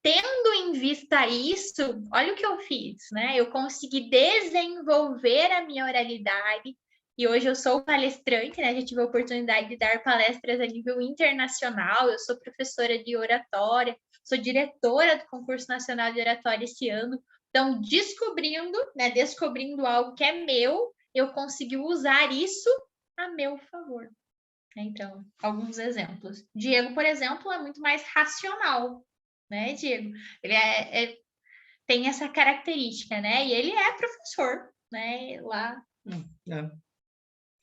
Tendo em vista isso, olha o que eu fiz, né? Eu consegui desenvolver a minha oralidade e hoje eu sou palestrante, né? Já tive a oportunidade de dar palestras a nível internacional, eu sou professora de oratória, sou diretora do concurso nacional de oratória esse ano. Então, descobrindo algo que é meu, eu consegui usar isso a meu favor. Então, alguns exemplos. Diego, por exemplo, é muito mais racional, né, Diego? Ele tem essa característica, né? E ele é professor, né? Lá.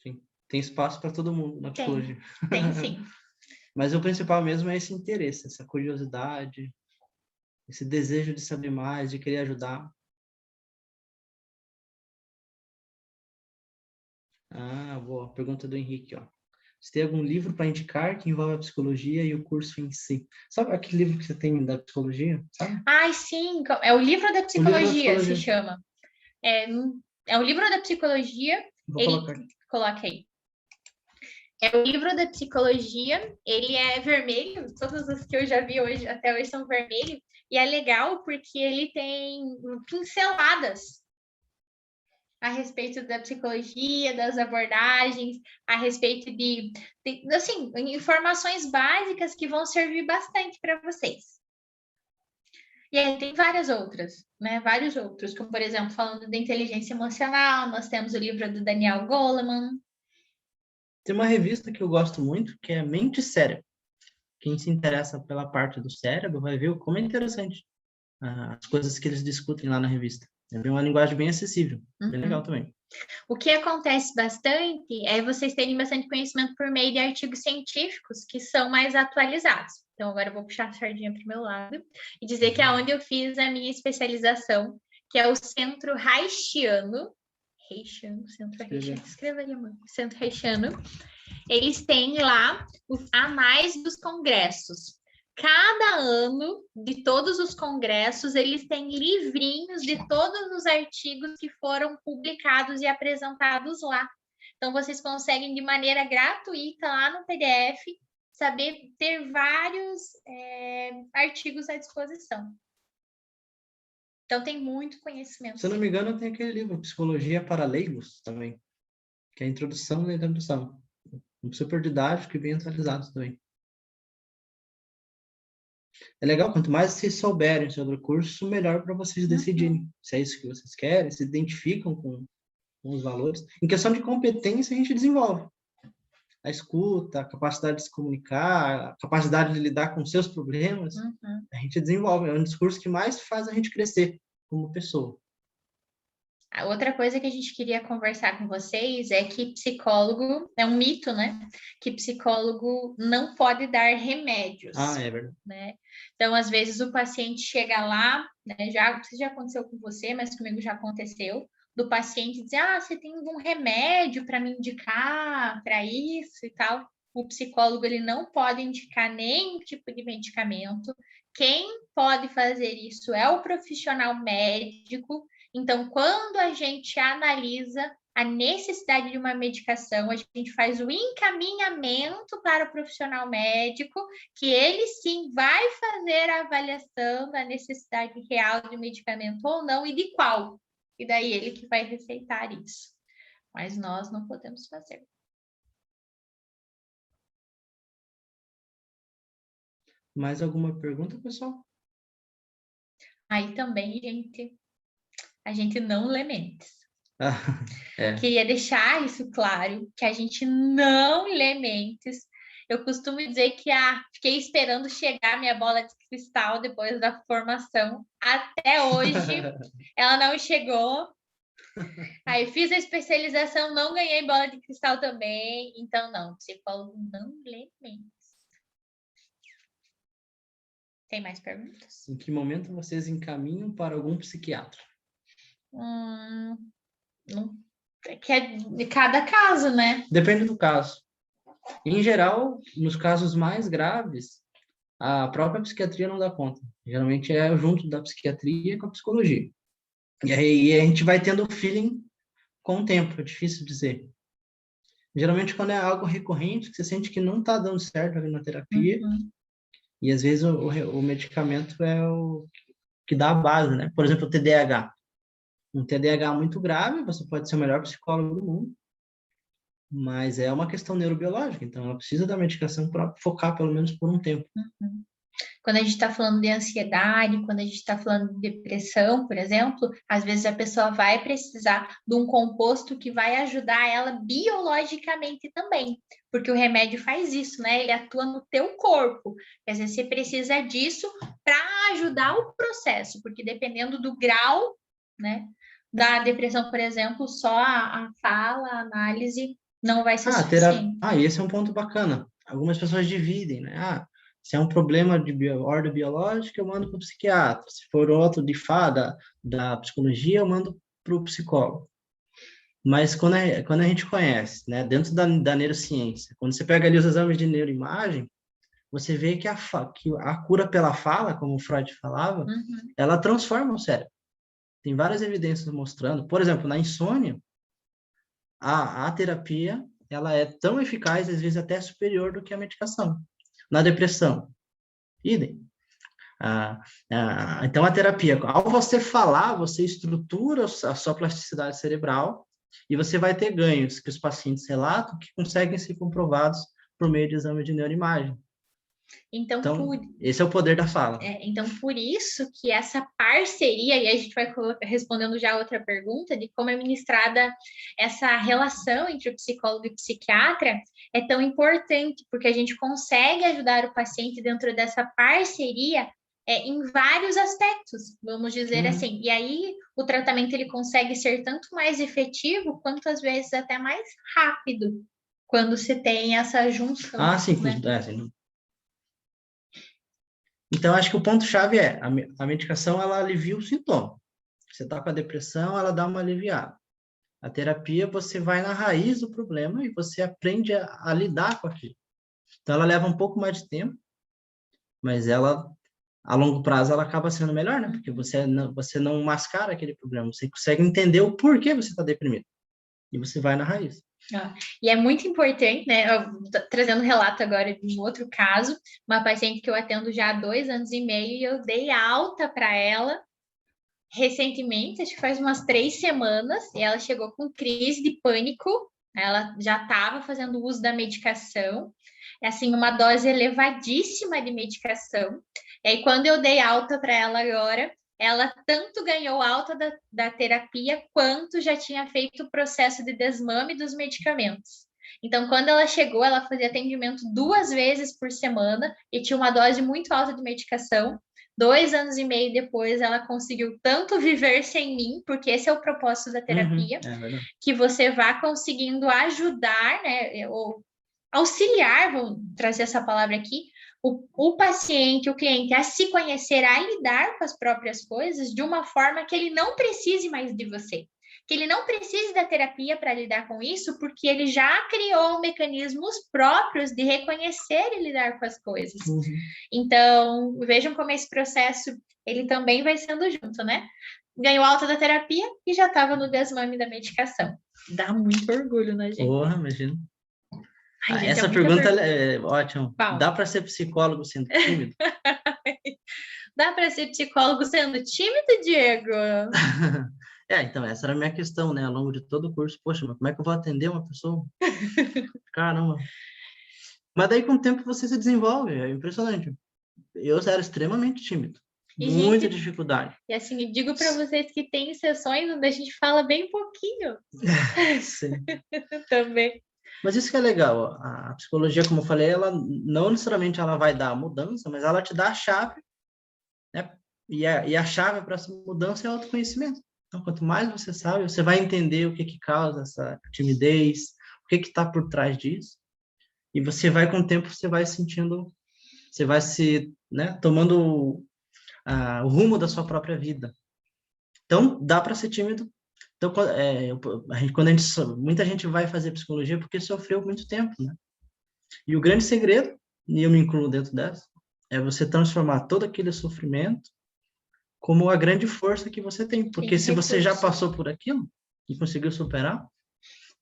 Sim. Tem espaço para todo mundo na psicologia. Tem sim. Mas o principal mesmo é esse interesse, essa curiosidade, esse desejo de saber mais, de querer ajudar. Boa. Pergunta do Henrique, ó. Você tem algum livro para indicar que envolve a psicologia e o curso em si? Sabe aquele livro que você tem da psicologia? Sabe? Ai, sim. É o livro da psicologia, se chama. É o livro da psicologia. Vou colocar aqui. Coloca aí. É o livro da psicologia, ele é vermelho, todos os que eu já vi hoje, até hoje são vermelhos, e é legal porque ele tem pinceladas a respeito da psicologia, das abordagens, a respeito de assim, informações básicas que vão servir bastante para vocês. E aí tem várias outras, né? Vários outros, como por exemplo, falando da inteligência emocional, nós temos o livro do Daniel Goleman. Tem uma revista que eu gosto muito, que é Mente e Cérebro. Quem se interessa pela parte do cérebro vai ver como é interessante as coisas que eles discutem lá na revista. É uma linguagem bem acessível, bem legal também. O que acontece bastante é vocês terem bastante conhecimento por meio de artigos científicos que são mais atualizados. Então, agora eu vou puxar a sardinha para o meu lado e dizer que é onde eu fiz a minha especialização, que é o Centro Haitiano. Centro Haitiano, escreva ali, amor. Centro Haitiano. Eles têm lá os anais dos congressos. Cada ano, de todos os congressos, eles têm livrinhos de todos os artigos que foram publicados e apresentados lá. Então, vocês conseguem, de maneira gratuita, lá no PDF, saber ter vários artigos à disposição. Então, tem muito conhecimento. Se eu não me engano, tem aquele livro, Psicologia para Leigos, também, que é a introdução da introdução. Um super didático e bem atualizado também. É legal, quanto mais vocês souberem sobre o curso, melhor para vocês decidirem se é isso que vocês querem, se identificam com os valores. Em questão de competência, a gente desenvolve. A escuta, a capacidade de se comunicar, a capacidade de lidar com seus problemas, a gente desenvolve. É um discurso que mais faz a gente crescer como pessoa. A outra coisa que a gente queria conversar com vocês é que psicólogo, é um mito, né? Que psicólogo não pode dar remédios. É verdade. Né? Então, às vezes, o paciente chega lá, né? Não sei se já aconteceu com você, mas comigo já aconteceu. do paciente dizer, você tem algum remédio para me indicar para isso e tal. O psicólogo, ele não pode indicar nenhum tipo de medicamento. Quem pode fazer isso é o profissional médico. Então, quando a gente analisa a necessidade de uma medicação, a gente faz o encaminhamento para o profissional médico, que ele sim vai fazer a avaliação da necessidade real de medicamento ou não e de qual. E daí ele que vai receitar isso. Mas nós não podemos fazer. Mais alguma pergunta, pessoal? Aí também, a gente não lê mentes. É. Queria deixar isso claro, que a gente não lê mentes. Eu costumo dizer que fiquei esperando chegar minha bola de cristal depois da formação. Até hoje, ela não chegou. Aí fiz a especialização, não ganhei bola de cristal também. Então, não, psicólogo não lê mentes. Tem mais perguntas? Em que momento vocês encaminham para algum psiquiatra? Que é de cada caso, né? Depende do caso. Em geral, nos casos mais graves, a própria psiquiatria não dá conta. Geralmente é junto da psiquiatria com a psicologia. E aí a gente vai tendo feeling com o tempo, é difícil dizer. Geralmente quando é algo recorrente, que você sente que não está dando certo ali na terapia, e às vezes o medicamento é o que dá a base, né? Por exemplo, o TDAH. Um TDAH muito grave, você pode ser o melhor psicólogo do mundo, mas é uma questão neurobiológica, então ela precisa da medicação para focar pelo menos por um tempo. Quando a gente está falando de ansiedade, quando a gente está falando de depressão, por exemplo, às vezes a pessoa vai precisar de um composto que vai ajudar ela biologicamente também, porque o remédio faz isso, né? Ele atua no teu corpo. Às vezes você precisa disso para ajudar o processo, porque dependendo do grau, né, da depressão, por exemplo, só a fala, a análise não vai ser suficiente. Esse é um ponto bacana. Algumas pessoas dividem, né? Se é um problema de ordem biológica, eu mando para o psiquiatra. Se for outro de fada da psicologia, eu mando para o psicólogo. Mas quando a gente conhece, né, dentro da neurociência, quando você pega ali os exames de neuroimagem, você vê que a cura pela fala, como o Freud falava, ela transforma o cérebro. Tem várias evidências mostrando, por exemplo, na insônia, a terapia ela é tão eficaz, às vezes até superior do que a medicação. Na depressão, idem. Então, a terapia, ao você falar, você estrutura a sua plasticidade cerebral e você vai ter ganhos que os pacientes relatam que conseguem ser comprovados por meio de exame de neuroimagem. Então, esse é o poder da fala. Então, por isso que essa parceria, e a gente vai respondendo já outra pergunta, de como é ministrada essa relação entre o psicólogo e o psiquiatra, é tão importante, porque a gente consegue ajudar o paciente dentro dessa parceria em vários aspectos, vamos dizer assim. E aí, o tratamento ele consegue ser tanto mais efetivo, quanto às vezes até mais rápido, quando se tem essa junção. Sim, né? Sim. Então, acho que o ponto-chave é a medicação, ela alivia o sintoma. Você está com a depressão, ela dá uma aliviada. A terapia, você vai na raiz do problema e você aprende a lidar com aquilo. Então, ela leva um pouco mais de tempo, mas ela, a longo prazo, ela acaba sendo melhor, né? Porque você não mascara aquele problema, você consegue entender o porquê você está deprimido. E você vai na raiz. E é muito importante, né? Trazendo um relato agora de um outro caso, uma paciente que eu atendo já há 2 anos e meio e eu dei alta para ela recentemente, acho que faz umas 3 semanas, e ela chegou com crise de pânico, ela já estava fazendo uso da medicação, assim, uma dose elevadíssima de medicação, e aí quando eu dei alta para ela agora, ela tanto ganhou alta da terapia, quanto já tinha feito o processo de desmame dos medicamentos. Então, quando ela chegou, ela fazia atendimento 2 vezes por semana e tinha uma dose muito alta de medicação. 2 anos e meio depois, ela conseguiu tanto viver sem mim, porque esse é o propósito da terapia, que você vá conseguindo ajudar, né, ou auxiliar, vou trazer essa palavra aqui, o paciente, o cliente, a se conhecer, a lidar com as próprias coisas de uma forma que ele não precise mais de você. que ele não precise da terapia para lidar com isso, porque ele já criou mecanismos próprios de reconhecer e lidar com as coisas. Então, vejam como esse processo, ele também vai sendo junto, né? Ganhou alta da terapia e já estava no desmame da medicação. Dá muito orgulho, né, gente? Porra, imagina. Ai, gente, Essa é muita pergunta vergonha. é ótima. Qual? Dá para ser psicólogo sendo tímido? Dá para ser psicólogo sendo tímido, Diego? Então, essa era a minha questão, né? Ao longo de todo o curso. Poxa, mas como é que eu vou atender uma pessoa? Caramba. Mas daí, com o tempo, você se desenvolve. É impressionante. Eu era extremamente tímido. E, Muita gente, dificuldade. E assim, eu digo para vocês que tem sessões onde a gente fala bem pouquinho Sim. também. Mas isso que é legal. Ó. A psicologia, como eu falei, ela não necessariamente ela vai dar a mudança, mas ela te dá a chave, né? E a chave para essa mudança é o autoconhecimento. Então, quanto mais você sabe, você vai entender o que causa essa timidez, o que está por trás disso. E você vai, com o tempo, você vai sentindo, você vai se, né, tomando o rumo da sua própria vida. Então, dá para ser tímido. Então, muita gente vai fazer psicologia porque sofreu muito tempo, né? E o grande segredo, e eu me incluo dentro dessa, é você transformar todo aquele sofrimento como a grande força que você tem. Porque se você já passou por aquilo e conseguiu superar,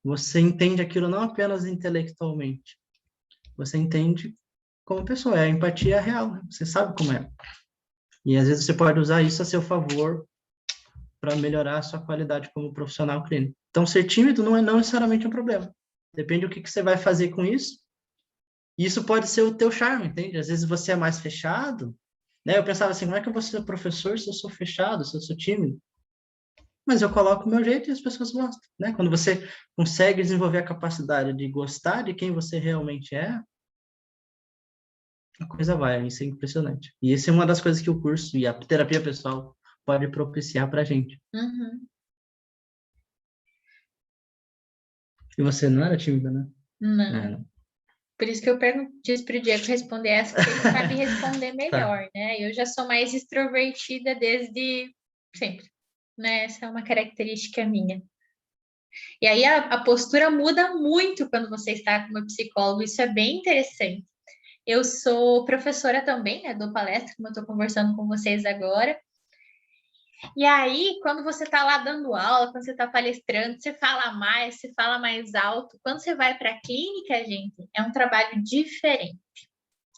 você entende aquilo não apenas intelectualmente, você entende como pessoa, é a empatia real, né? Você sabe como é. E às vezes você pode usar isso a seu favor para melhorar a sua qualidade como profissional clínico. Então, ser tímido não necessariamente um problema. Depende do que você vai fazer com isso. E isso pode ser o teu charme, entende? Às vezes você é mais fechado, né? Eu pensava assim, como é que eu vou ser professor se eu sou fechado, se eu sou tímido? Mas eu coloco o meu jeito e as pessoas gostam, né? Quando você consegue desenvolver a capacidade de gostar de quem você realmente é, a coisa vai, isso é impressionante. E essa é uma das coisas que o curso e a terapia pessoal pode propiciar para a gente. Uhum. E você não era tímida, né? Não. Por isso que eu disse para o Diego responder essa, porque ele sabe responder melhor, né? Eu já sou mais extrovertida desde sempre, né? Essa é uma característica minha. E aí a postura muda muito quando você está com uma psicóloga, isso é bem interessante. Eu sou professora também, né? Dou palestra, como eu estou conversando com vocês agora. E aí, quando você está lá dando aula, quando você está palestrando, você fala mais alto. Quando você vai para a clínica, gente, é um trabalho diferente.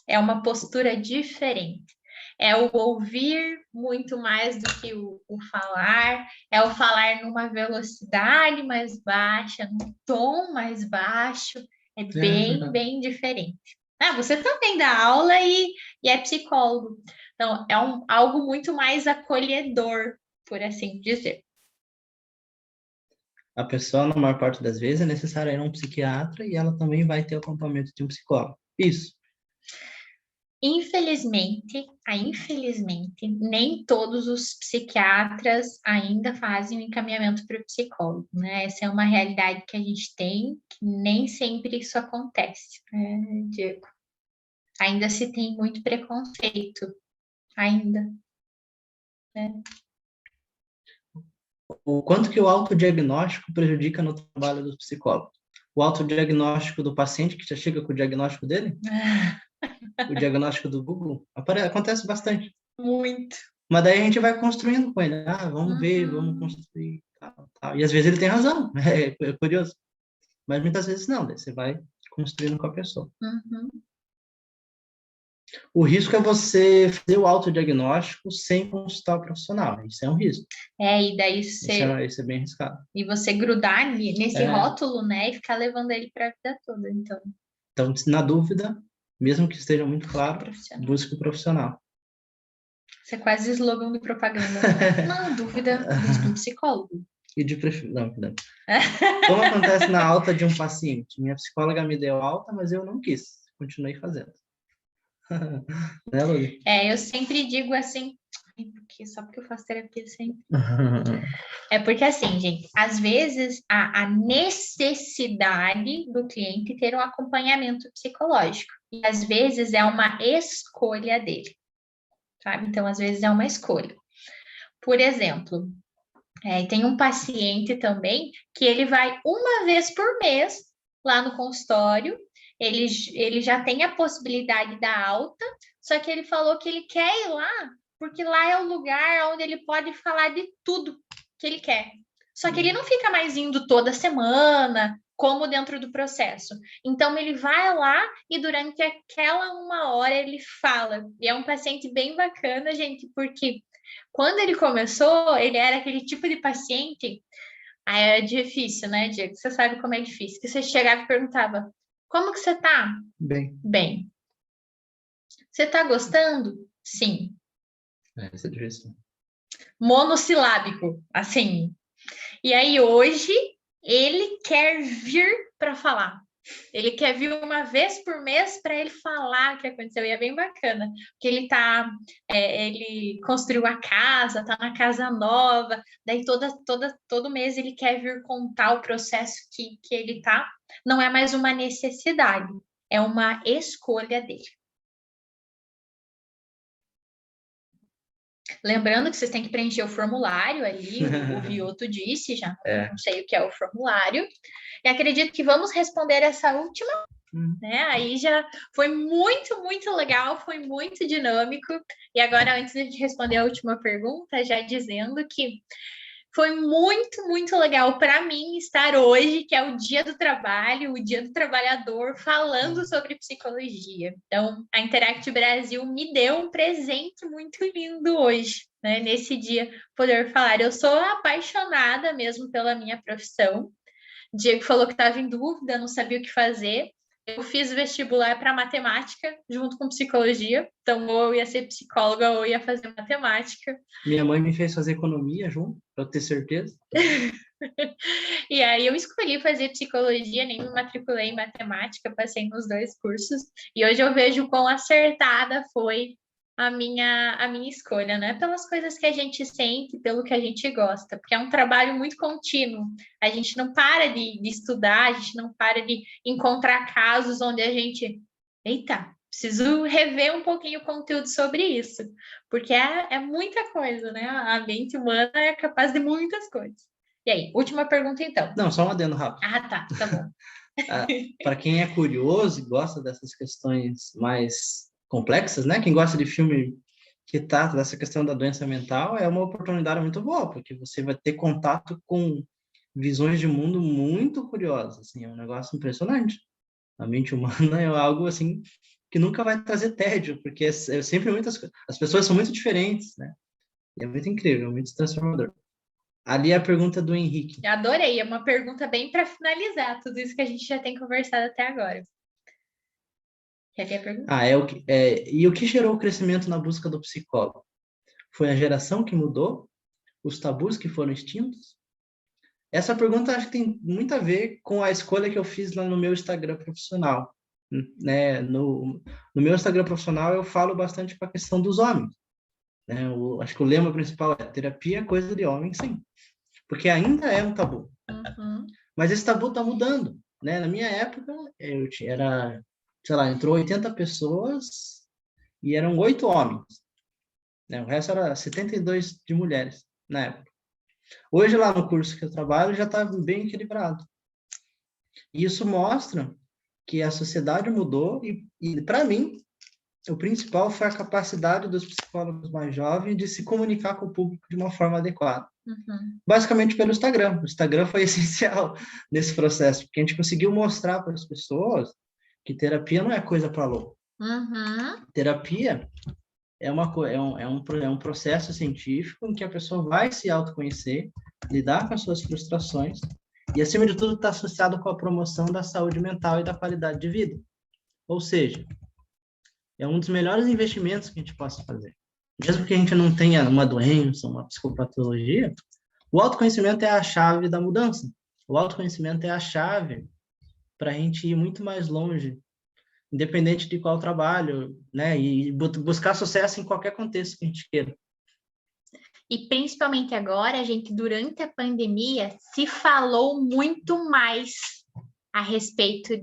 É uma postura diferente. É o ouvir muito mais do que o falar. É o falar numa velocidade mais baixa, num tom mais baixo. É bem diferente. Você também dá aula e é psicólogo. Então, é algo muito mais acolhedor, por assim dizer. A pessoa, na maior parte das vezes, é necessária ir a um psiquiatra e ela também vai ter o acompanhamento de um psicólogo. Isso. Infelizmente, nem todos os psiquiatras ainda fazem o encaminhamento para o psicólogo, né? Essa é uma realidade que a gente tem, que nem sempre isso acontece, né, Diego? Ainda se tem muito preconceito, ainda, né? O quanto que o autodiagnóstico prejudica no trabalho do psicólogo? O autodiagnóstico do paciente que já chega com o diagnóstico dele? O diagnóstico do Google? Acontece bastante. Muito. Mas daí a gente vai construindo com ele. Vamos ver, vamos construir. Tal. E às vezes ele tem razão. É curioso. Mas muitas vezes não. Daí você vai construindo com a pessoa. Uhum. O risco é você fazer o autodiagnóstico sem consultar o profissional. Isso é um risco. E daí Isso é bem arriscado. E você grudar nesse rótulo, né? E ficar levando ele para a vida toda, então. Então, na dúvida, mesmo que esteja muito claro, busque o profissional. Isso é quase slogan de propaganda. Né? Na dúvida, busque um psicólogo. E de preferência. Não. Como acontece na alta de um paciente? Minha psicóloga me deu alta, mas eu não quis. Continuei fazendo. Né, Luli? Eu sempre digo assim, só porque eu faço terapia sempre. É porque assim, gente, às vezes a necessidade do cliente ter um acompanhamento psicológico. E às vezes é uma escolha dele. Sabe? Então, às vezes é uma escolha. Por exemplo, E tem um paciente também que ele vai uma vez por mês lá no consultório, ele já tem a possibilidade da alta, só que ele falou que ele quer ir lá, porque lá é o lugar onde ele pode falar de tudo que ele quer. Só que ele não fica mais indo toda semana, como dentro do processo. Então, ele vai lá e durante aquela 1 hora ele fala. E é um paciente bem bacana, gente, porque quando ele começou, ele era aquele tipo de paciente. Aí é difícil, né, Diego? Você sabe como é difícil. Que você chegava e perguntava: como que você tá? Bem, Bem. Você tá gostando? Sim. isso é difícil. Monossilábico, assim. E aí hoje ele quer vir para falar. Ele quer vir uma vez por mês para ele falar o que aconteceu. E é bem bacana, porque ele construiu a casa, tá na casa nova, daí todo mês ele quer vir contar o processo que ele tá. Não é mais uma necessidade, é uma escolha dele. Lembrando que vocês têm que preencher o formulário ali, o Vioto disse, já não sei o que é o formulário. E acredito que vamos responder essa última, né? Aí já foi muito, muito legal, foi muito dinâmico. E agora, antes de responder a última pergunta, já dizendo que foi muito, muito legal para mim estar hoje, que é o Dia do Trabalho, o Dia do Trabalhador, falando sobre psicologia. Então, a Interact Brasil me deu um presente muito lindo hoje, né? Nesse dia, poder falar. Eu sou apaixonada mesmo pela minha profissão. O Diego falou que estava em dúvida, não sabia o que fazer. Eu fiz vestibular para matemática junto com psicologia, então ou eu ia ser psicóloga ou eu ia fazer matemática. Minha mãe me fez fazer economia junto, para eu ter certeza. E aí eu escolhi fazer psicologia, nem me matriculei em matemática, passei nos 2 cursos. E hoje eu vejo quão acertada foi a minha escolha, né? Pelas coisas que a gente sente, pelo que a gente gosta, porque é um trabalho muito contínuo. A gente não para de estudar, a gente não para de encontrar casos onde a gente, eita, preciso rever um pouquinho o conteúdo sobre isso, porque é muita coisa, né? A mente humana é capaz de muitas coisas. E aí, última pergunta então. Não, só um adendo rápido. Tá bom. Para quem é curioso e gosta dessas questões mais complexas, né? Quem gosta de filme que trata dessa questão da doença mental, é uma oportunidade muito boa, porque você vai ter contato com visões de mundo muito curiosas, assim, é um negócio impressionante. A mente humana é algo, assim, que nunca vai trazer tédio, porque é sempre muitas coisas. As pessoas são muito diferentes, né? E é muito incrível, é muito transformador. Ali é a pergunta do Henrique. Eu adorei, é uma pergunta bem para finalizar tudo isso que a gente já tem conversado até agora. Quer ver a pergunta? E o que gerou o crescimento na busca do psicólogo? Foi a geração que mudou? Os tabus que foram extintos? Essa pergunta acho que tem muito a ver com a escolha que eu fiz lá no meu Instagram profissional. Né? No meu Instagram profissional eu falo bastante com a questão dos homens. Né? Acho que o lema principal é terapia é coisa de homem, sim. Porque ainda é um tabu. Uhum. Mas esse tabu está mudando. Né? Na minha época, entrou 80 pessoas e eram 8 homens. Né? O resto era 72 de mulheres na época. Hoje, lá no curso que eu trabalho, já está bem equilibrado. E isso mostra que a sociedade mudou e para mim, o principal foi a capacidade dos psicólogos mais jovens de se comunicar com o público de uma forma adequada. Uhum. Basicamente pelo Instagram. O Instagram foi essencial nesse processo, porque a gente conseguiu mostrar para as pessoas que terapia não é coisa para louco. Uhum. Terapia é um processo científico em que a pessoa vai se autoconhecer, lidar com as suas frustrações e, acima de tudo, está associado com a promoção da saúde mental e da qualidade de vida. Ou seja, é um dos melhores investimentos que a gente possa fazer. Mesmo que a gente não tenha uma doença, uma psicopatologia, o autoconhecimento é a chave da mudança. O autoconhecimento é a chave para a gente ir muito mais longe, independente de qual trabalho, né? E buscar sucesso em qualquer contexto que a gente queira. E principalmente agora, gente, durante a pandemia, se falou muito mais a respeito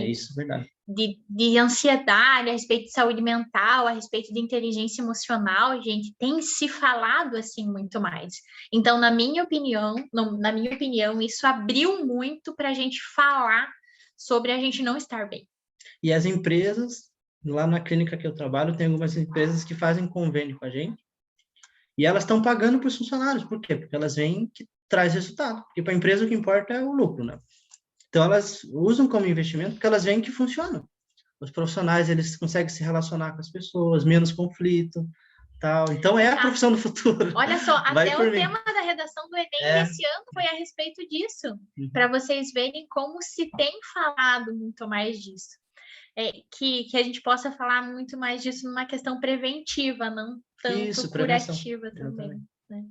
Isso é verdade. de ansiedade, a respeito de saúde mental, a respeito de inteligência emocional, gente, tem se falado assim muito mais. Então, na minha opinião, isso abriu muito para a gente falar sobre a gente não estar bem. E as empresas, lá na clínica que eu trabalho, tem algumas empresas que fazem convênio com a gente, e elas estão pagando para os funcionários. Por quê? Porque elas veem que traz resultado. Porque para a empresa o que importa é o lucro, né? Então, elas usam como investimento porque elas veem que funciona. Os profissionais, eles conseguem se relacionar com as pessoas, menos conflito, tal. Então, é a profissão do futuro. Olha só, Vai até por o mim. tema da redação do Enem desse ano foi a respeito disso, para vocês verem como se tem falado muito mais disso. Que a gente possa falar muito mais disso numa questão preventiva, não tanto Isso, prevenção. curativa também. Né?